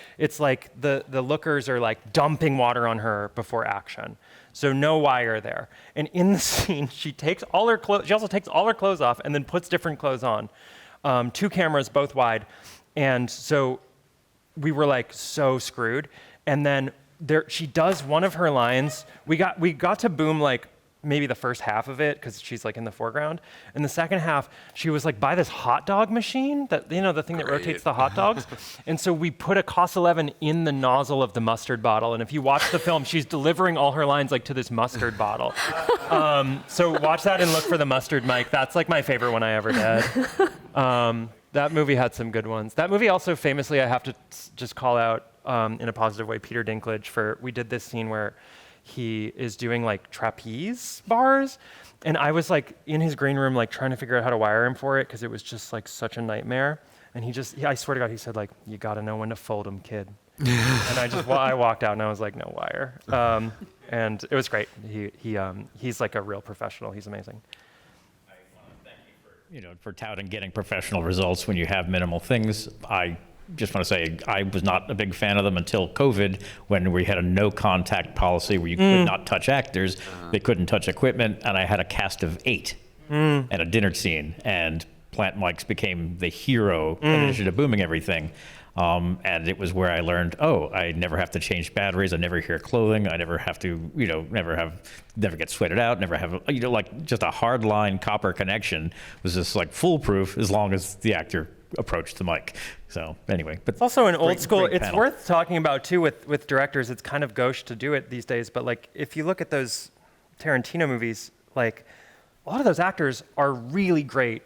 the lookers are like dumping water on her before action. So no wire there. And in the scene, she takes all her clothes. She also takes all her clothes off and then puts different clothes on. 2 cameras, both wide, and so we were like so screwed. And then she does one of her lines. We got to boom like maybe the first half of it because she's like in the foreground, and the second half she was like by this hot dog machine that the thing that rotates the hot dogs. And so we put a COS 11 in the nozzle of the mustard bottle, and if you watch the film, she's delivering all her lines like to this mustard bottle. So watch that and look for the mustard mic. That's like my favorite one I ever did. That movie had some good ones. That movie also famously, I have to just call out in a positive way, Peter Dinklage. We did this scene where he is doing like trapeze bars, and I was like in his green room like trying to figure out how to wire him for it because it was just like such a nightmare. And I swear to God, he said like, "You got to know when to fold them, kid." And I walked out and I was like, "No wire." And it was great. He's like a real professional. He's amazing. I want to thank you for touting getting professional results when you have minimal things. I just want to say I was not a big fan of them until COVID, when we had a no contact policy where you could not touch actors, they couldn't touch equipment, and I had a cast of 8 and a dinner scene, and plant mics became the hero in addition to booming everything. And it was where I learned, I never have to change batteries, I never hear clothing, I never have to, never get sweated out, never have, like just a hard line copper connection was just like foolproof as long as the actor approached the mic. So anyway, but It's also an old school. great It's panel. worth talking about too with directors. It's kind of gauche to do it these days, but like if you look at those Tarantino movies, like a lot of those actors are really great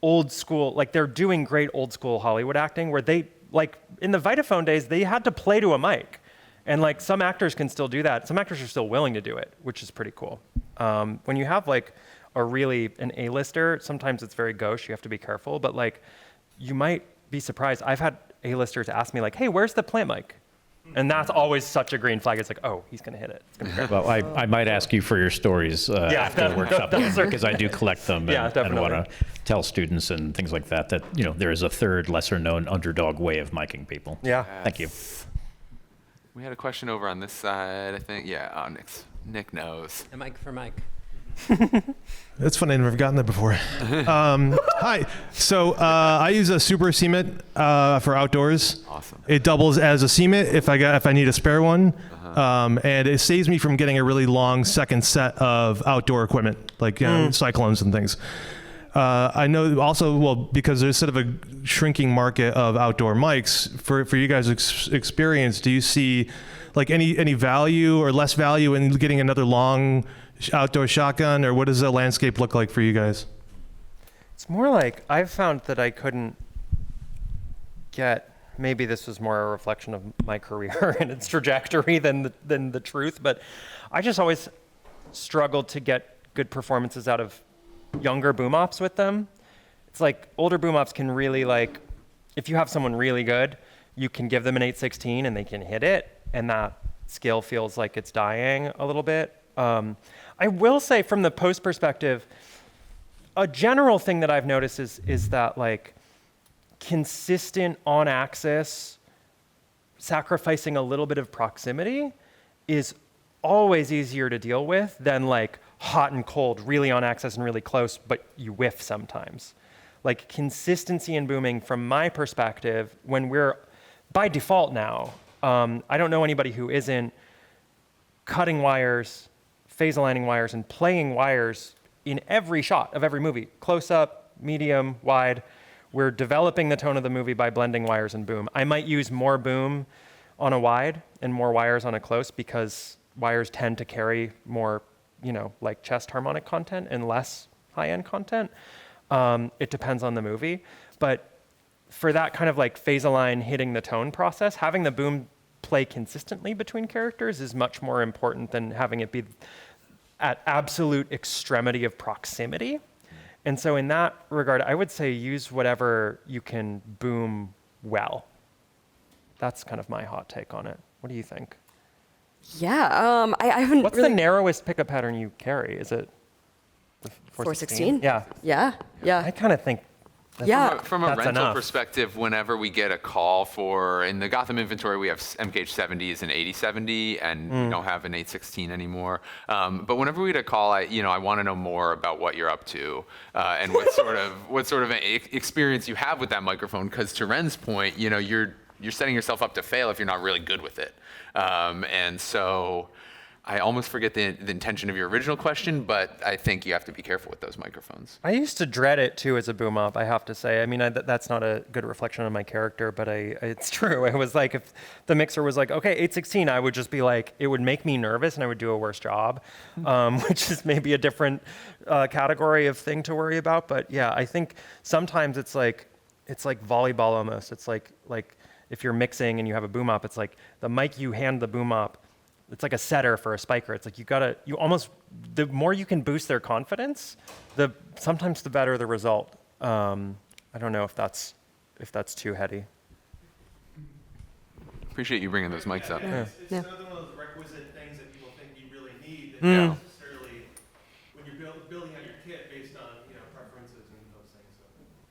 old school. Like they're doing great old school Hollywood acting where they like in the Vitaphone days they had to play to a mic, and like some actors can still do that. Some actors are still willing to do it, which is pretty cool. When you have like an A-lister, sometimes it's very gauche. You have to be careful, but like you might be surprised. I've had A-listers ask me like, "Hey, where's the plant mic?" And that's always such a green flag. It's like, oh, he's gonna hit it. It's gonna be great. Well, I might ask you for your stories after the workshop because I do collect them and want to tell students and things like that there is a third lesser-known underdog way of miking people. Yeah. Thank you. We had a question over on this side, I think. Yeah, Nick knows. A mic for Mike. That's funny. I've never gotten that before. Hi. So I use a super cement for outdoors. Awesome. It doubles as a cement if I need a spare one, and it saves me from getting a really long second set of outdoor equipment like cyclones and things. I know also because there's sort of a shrinking market of outdoor mics. For you guys' experience, do you see like any value or less value in getting another long outdoor shotgun, or what does the landscape look like for you guys? It's more like I've found that I couldn't get. Maybe this was more a reflection of my career and its trajectory than the truth, but I just always struggled to get good performances out of younger boom ops with them. It's like older boom ops can really like, if you have someone really good, you can give them an 816 and they can hit it, and that skill feels like it's dying a little bit. I will say from the post perspective, a general thing that I've noticed is that like consistent on axis, sacrificing a little bit of proximity is always easier to deal with than like hot and cold, really on axis and really close, but you whiff sometimes. Like consistency in booming from my perspective, when we're by default now, I don't know anybody who isn't cutting wires, phase aligning wires, and playing wires in every shot of every movie. Close up, medium, wide. We're developing the tone of the movie by blending wires and boom. I might use more boom on a wide and more wires on a close because wires tend to carry more, like chest harmonic content and less high-end content. It depends on the movie. But for that kind of like phase align hitting the tone process, having the boom play consistently between characters is much more important than having it be at absolute extremity of proximity. And so in that regard, I would say use whatever you can boom well. That's kind of my hot take on it. What do you think? Yeah, I haven't What's really... the narrowest pickup pattern you carry? Is it the 416? Yeah. Yeah. I kind of think From a that's rental enough. perspective, whenever we get a call in the Gotham inventory, we have MKH70s and 8070, and we don't have an 816 anymore. But whenever we get a call, I want to know more about what you're up to and what sort of experience you have with that microphone. Because to Ren's point, you're setting yourself up to fail if you're not really good with it. And so I almost forget the intention of your original question, but I think you have to be careful with those microphones. I used to dread it too as a boom op, I have to say. I mean, that's not a good reflection on my character, but it's true. It was like if the mixer was like, okay, 816, I would just be like, it would make me nervous and I would do a worse job, which is maybe a different category of thing to worry about. But yeah, I think sometimes it's like volleyball almost. It's like if you're mixing and you have a boom op, it's like the mic you hand the boom op, it's like a setter for a spiker. It's like the more you can boost their confidence, sometimes the better the result. I don't know if that's too heady. Appreciate you bringing those mics up. It's another one of those requisite things that people think you really need that Yeah. not necessarily when you're building out your kit based on preferences and those things. So.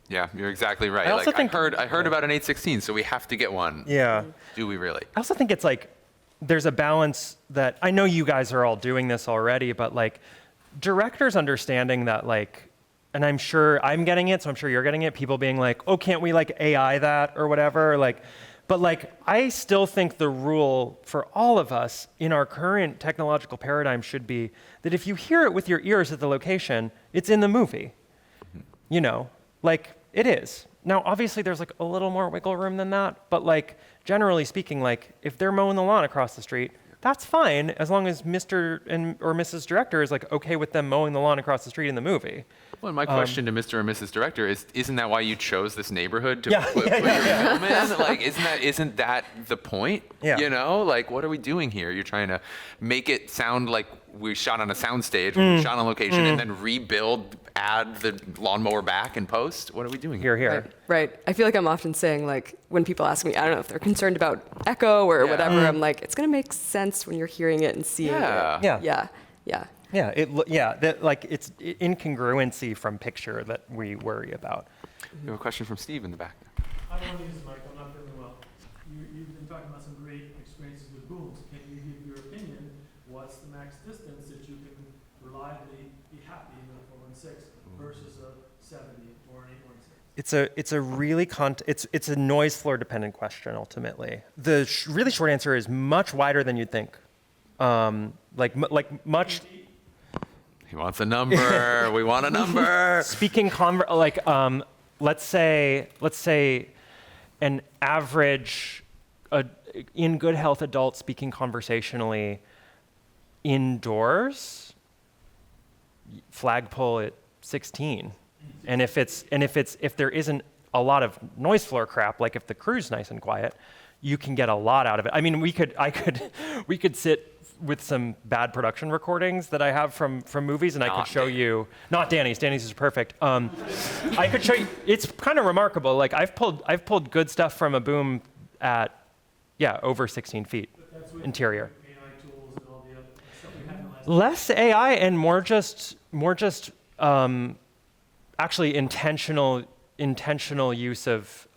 Yeah, you're exactly right. I also think- I heard about an 816, so we have to get one. Yeah. Do we really? I also think it's like there's a balance that I know you guys are all doing this already, but like directors understanding that like and I'm sure I'm getting it, so I'm sure you're getting it, people being like, oh, can't we like AI that or whatever? Like, but like, I still think the rule for all of us in our current technological paradigm should be that if you hear it with your ears at the location, it's in the movie. You know, like it is. Now, obviously there's like a little more wiggle room than that, but like generally speaking, like if they're mowing the lawn across the street, that's fine as long as Mr. or Mrs. Director is like okay with them mowing the lawn across the street in the movie. Well, my question to Mr. or Mrs. Director is, isn't that why you chose this neighborhood to Yeah, put your film in? Like, isn't that the point? Yeah. You know, like, what are we doing here? You're trying to make it sound like we shot on a soundstage, we shot on location, and then rebuild, add the lawnmower back in post? What are we doing here? Here. Right. I feel like I'm often saying, like, when people ask me, I don't know if they're concerned about echo or whatever, I'm like, it's going to make sense when you're hearing it and seeing it. Yeah. Yeah. That like it's incongruency from picture that we worry about. We have a question from Steve in the back. I don't want to use the mic. I'm not feeling well. You've been talking about some great experiences with booms. Can you give your opinion? What's the max distance that you can reliably be happy with a 416 versus a 70 or an 816? It's a really it's a noise floor dependent question ultimately. The really short answer is much wider than you'd think. Like much. He wants a number. We want a number. Speaking let's say an average in good health adult speaking conversationally indoors, flagpole at 16. And if there isn't a lot of noise floor crap, like if the crew's nice and quiet, you can get a lot out of it. I mean, we could sit with some bad production recordings that I have from movies, and I could show you. Not Danny's. Danny's is perfect. I could show you. It's kind of remarkable. Like I've pulled good stuff from a boom at over 16 feet interior. AI tools and all the other stuff we had in the last. Less AI and more just actually intentional use of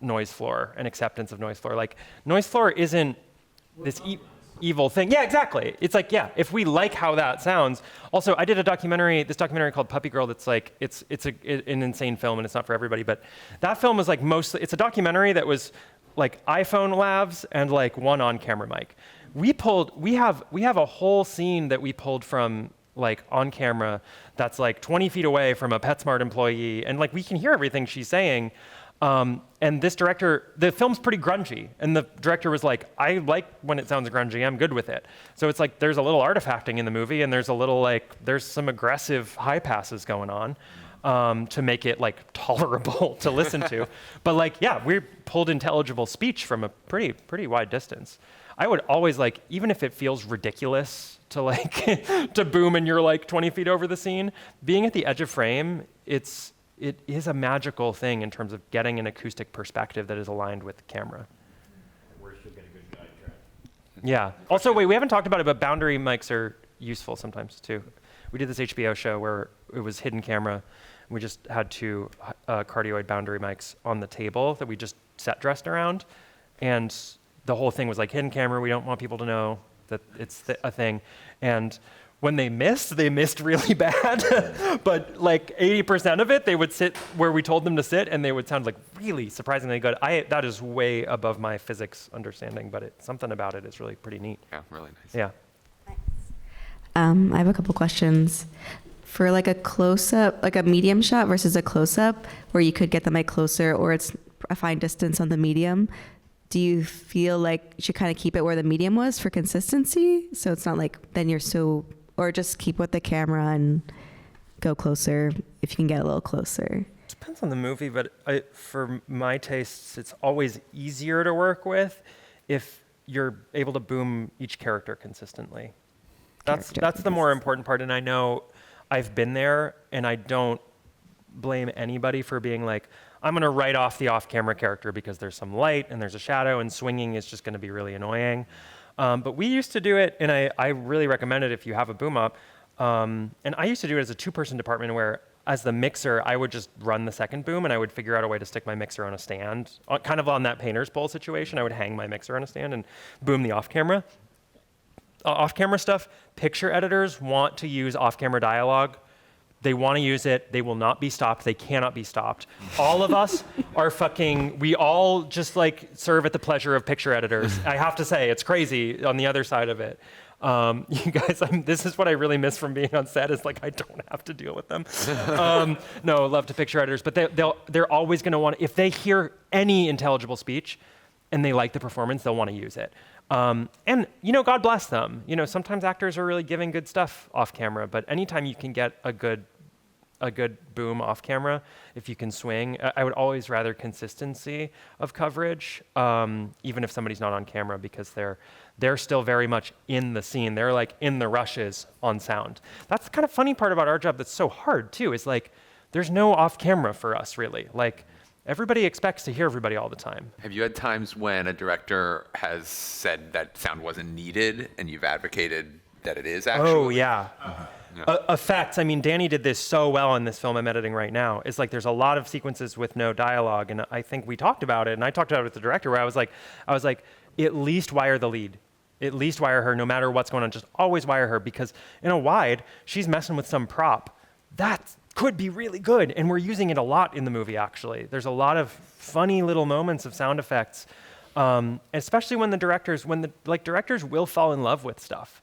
noise floor and acceptance of noise floor. Like noise floor isn't this evil thing. Yeah, exactly. It's like, if we like how that sounds. Also, I did this documentary called Puppy Girl that's like, it's an insane film and it's not for everybody, but that film was like mostly, it's a documentary that was like iPhone lavs and like one on-camera mic. We have a whole scene that we pulled from like on camera that's like 20 feet away from a PetSmart employee, and like we can hear everything she's saying. And this director, the film's pretty grungy, and the director was like, I like when it sounds grungy, I'm good with it. So it's like there's a little artifacting in the movie, and there's some aggressive high passes going on to make it like tolerable to listen to. But like, we pulled intelligible speech from a pretty wide distance. I would always like, even if it feels ridiculous to like to boom and you're like 20 feet over the scene, being at the edge of frame, it is a magical thing in terms of getting an acoustic perspective that is aligned with the camera. We're still getting good guide track. Yeah. Also, wait, we haven't talked about it, but boundary mics are useful sometimes too. We did this HBO show where it was hidden camera. We just had two cardioid boundary mics on the table that we just set dressed around. And the whole thing was like hidden camera. We don't want people to know that it's a thing. And when they missed really bad. But like 80% of it, they would sit where we told them to sit, and they would sound like really surprisingly good. That is way above my physics understanding, but something about it is really pretty neat. Yeah, really nice. Yeah. I have a couple questions. For like a close-up, like a medium shot versus a close-up, where you could get the mic closer or it's a fine distance on the medium, do you feel like you should kind of keep it where the medium was for consistency? So it's not like then you're or just keep with the camera and go closer if you can get a little closer? Depends on the movie, but for my tastes, it's always easier to work with if you're able to boom each character consistently. That's the more important part, and I know I've been there, and I don't blame anybody for being like, I'm going to write off the off-camera character because there's some light and there's a shadow, and swinging is just going to be really annoying. But we used to do it, and I really recommend it if you have a boom up. And I used to do it as a two-person department where, as the mixer, I would just run the second boom, and I would figure out a way to stick my mixer on a stand, kind of on that painter's pole situation. I would hang my mixer on a stand and boom the off-camera. Off-camera stuff, picture editors want to use off-camera dialogue They want to use it. They will not be stopped. They cannot be stopped. All of us are we all just like serve at the pleasure of picture editors. I have to say, it's crazy on the other side of it. You guys, this is what I really miss from being on set is like, I don't have to deal with them. No, love to picture editors, but they're always going to want, if they hear any intelligible speech and they like the performance, they'll want to use it. And, God bless them. Sometimes actors are really giving good stuff off camera, but anytime you can get a good boom off camera, if you can swing, I would always rather consistency of coverage, even if somebody's not on camera, because they're still very much in the scene. They're like in the rushes on sound. That's the kind of funny part about our job that's so hard too, is like, there's no off camera for us really. Like, everybody expects to hear everybody all the time. Have you had times when a director has said that sound wasn't needed and you've advocated that it is actually? Oh, yeah. Effects. I mean, Danny did this so well in this film I'm editing right now. It's like there's a lot of sequences with no dialogue, and I think we talked about it, and I talked about it with the director where I was like, at least wire the lead. At least wire her no matter what's going on. Just always wire her, because in a wide, she's messing with some prop. That could be really good, and we're using it a lot in the movie, actually. There's a lot of funny little moments of sound effects, especially when directors will fall in love with stuff.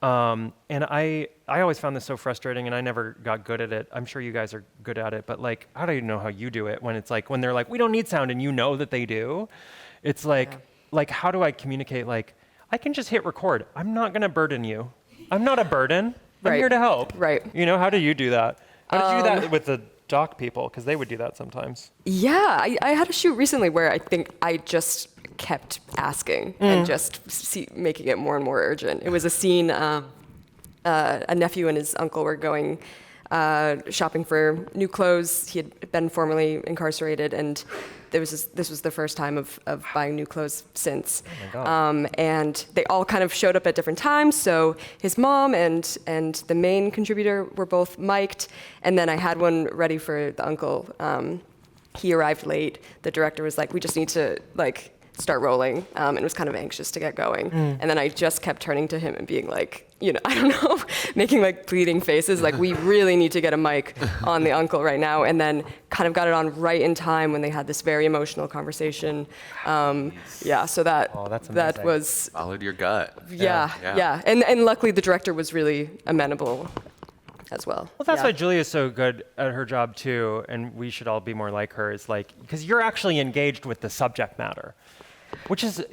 And I always found this so frustrating, and I never got good at it. I'm sure you guys are good at it, but like, I don't even know how you do it when it's like, when they're like, we don't need sound, and you know that they do. It's like, how do I communicate? Like, I can just hit record. I'm not going to burden you. I'm not a burden. I'm here to help. Right. How do you do that? How did you do that with the doc people? Because they would do that sometimes. Yeah, I had a shoot recently where I think I just kept asking and just making it more and more urgent. It was a scene, a nephew and his uncle were going shopping for new clothes. He had been formerly incarcerated, and this was the first time of buying new clothes since. Oh my God. And they all kind of showed up at different times. So his mom and the main contributor were both mic'd, and then I had one ready for the uncle. He arrived late. The director was like, "We just need to start rolling," and was kind of anxious to get going. And then I just kept turning to him and being like, I don't know, making like pleading faces, like, we really need to get a mic on the uncle right now. And then kind of got it on right in time when they had this very emotional conversation. So that was followed your gut. Yeah. And luckily the director was really amenable as well. Well, that's why Julia's so good at her job too, and we should all be more like her, is like, because you're actually engaged with the subject matter. Which is,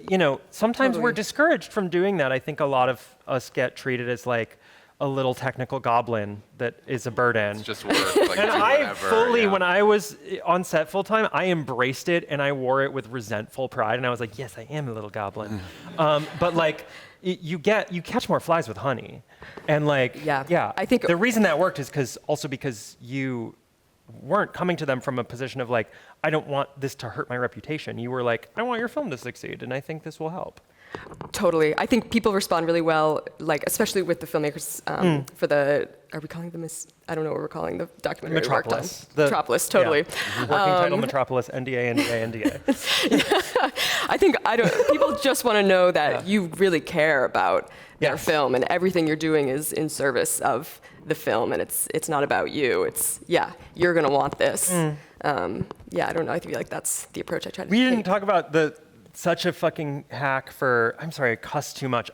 sometimes we're discouraged from doing that. I think a lot of us get treated as like a little technical goblin that is a burden. It's just work. Like, and I fully, when I was on set full time, I embraced it and I wore it with resentful pride. And I was like, yes, I am a little goblin. But like, you catch more flies with honey. And like, I think the reason that worked is because you weren't coming to them from a position of like, I don't want this to hurt my reputation. You were like, I want your film to succeed, and I think this will help. Totally. I think people respond really well, like, especially with the filmmakers for are we calling them I don't know what we're calling the documentary. Metropolis. Metropolis, totally. Yeah. Working title Metropolis, NDA. I think people just want to know that you really care about their film, and everything you're doing is in service of the film, and it's not about you. It's, you're going to want this. I don't know. I feel like that's the approach I try to take. We didn't talk about such a fucking hack for, I'm sorry, I cuss too much.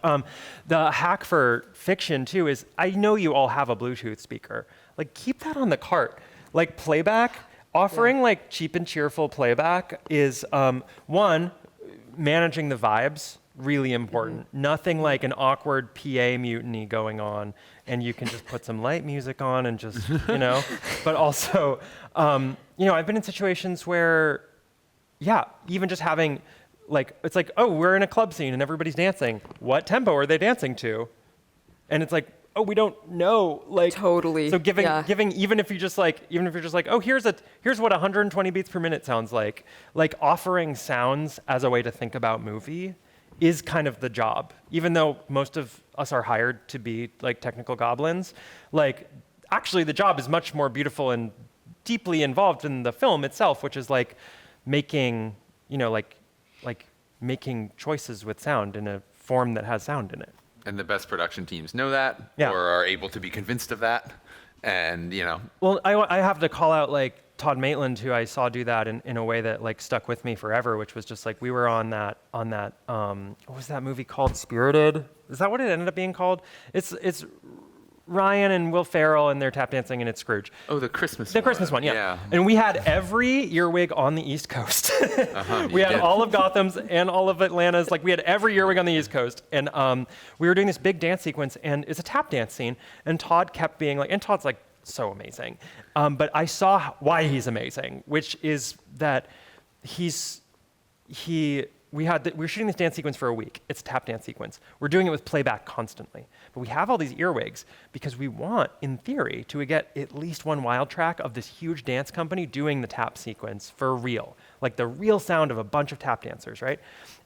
The hack for fiction too is, I know you all have a Bluetooth speaker. Like, keep that on the cart. Like, playback, offering like cheap and cheerful playback is, one, managing the vibes, really important. Nothing like an awkward PA mutiny going on, and you can just put some light music on and just, but also, I've been in situations where, even just having, like, it's like, oh, we're in a club scene and everybody's dancing. What tempo are they dancing to? And it's like, oh, we don't know. Like, totally. So giving, even if you're just like, oh, here's what 120 beats per minute sounds like offering sounds as a way to think about movie is kind of the job. Even though most of us are hired to be like technical goblins, like, actually the job is much more beautiful and deeply involved in the film itself, which is like making, like making choices with sound in a form that has sound in it. And the best production teams know that, Yeah. or are able to be convinced of that. And, you know, Well, I have to call out like Todd Maitland, who I saw do that in a way that like stuck with me forever, which was just like we were on that what was that movie called? Spirited? Is that what it ended up being called? It's Ryan and Will Ferrell and they're tap dancing and it's Scrooge. oh, the Christmas The one. Christmas one, yeah. And we had every earwig on the East Coast. We had all of Gotham's and all of Atlanta's. Like we had every earwig on the East Coast. And we were doing this big dance sequence and it's a tap dance scene. And Todd kept being like, and Todd's like so amazing. But I saw why he's amazing, which is that we were shooting this dance sequence for a week. It's a tap dance sequence. We're doing it with playback constantly. But we have all these earwigs because we want, in theory, to get at least one wild track of this huge dance company doing the tap sequence for real. Like the real sound of a bunch of tap dancers, right?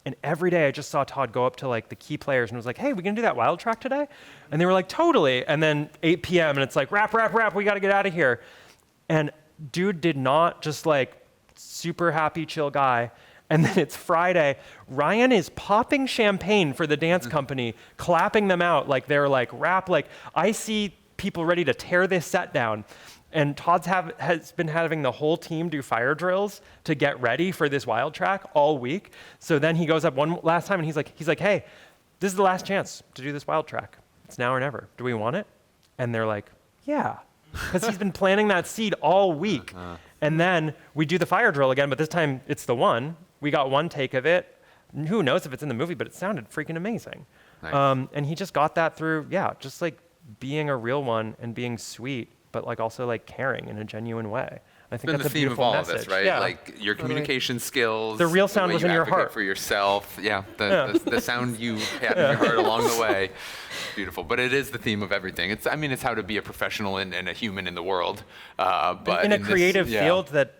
And every day I just saw Todd go up to like the key players and was like, hey, we gonna do that wild track today? And they were like, totally. And then 8 p.m. and it's like, rap, we gotta get out of here. And dude did not just like super happy, chill guy. And then it's Friday. Ryan is popping champagne for the dance company, clapping them out like they're like rap. Like I see people ready to tear this set down. And Todd's has been having the whole team do fire drills to get ready for this wild track all week. So then he goes up one last time and he's like, hey, this is the last chance to do this wild track. It's now or never. Do we want it? And they're like, yeah. Because he's been planting that seed all week. And then we do the fire drill again, but this time it's the one. We got one take of it. Who knows if it's in the movie, but it sounded freaking amazing. Nice. And he just got that through, just like being a real one and being sweet, but like also like caring in a genuine way. I think been that's the a theme of beautiful all message. of this, right? Yeah. Like your communication skills. The real sound way was you in your advocate heart. for yourself. Yeah, the sound you had in your heart along the way. Beautiful. But it is the theme of everything. It's how to be a professional and a human in the world. But in a this- creative field that,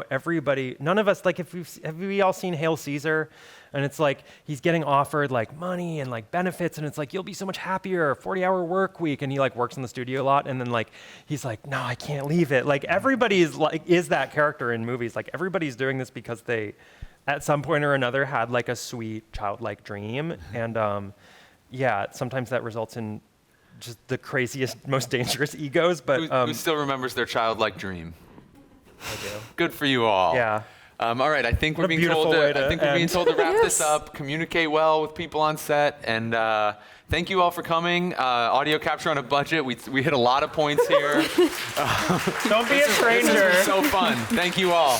everybody, none of us, like have we all seen Hail Caesar? And it's like, he's getting offered like money and like benefits. And it's like, you'll be so much happier, 40-hour work week. And he like works in the studio a lot. And then like, he's like, no, I can't leave it. Like everybody is that character in movies. Like everybody's doing this because they, at some point or another, had like a sweet childlike dream. And sometimes that results in just the craziest, most dangerous egos. But who still remembers their childlike dream? I do. Good for you all. Yeah. All right, I think we're being told to wrap this up. Communicate well with people on set, and thank you all for coming. Audio capture on a budget. We hit a lot of points here. Don't be a stranger. This was so fun. Thank you all.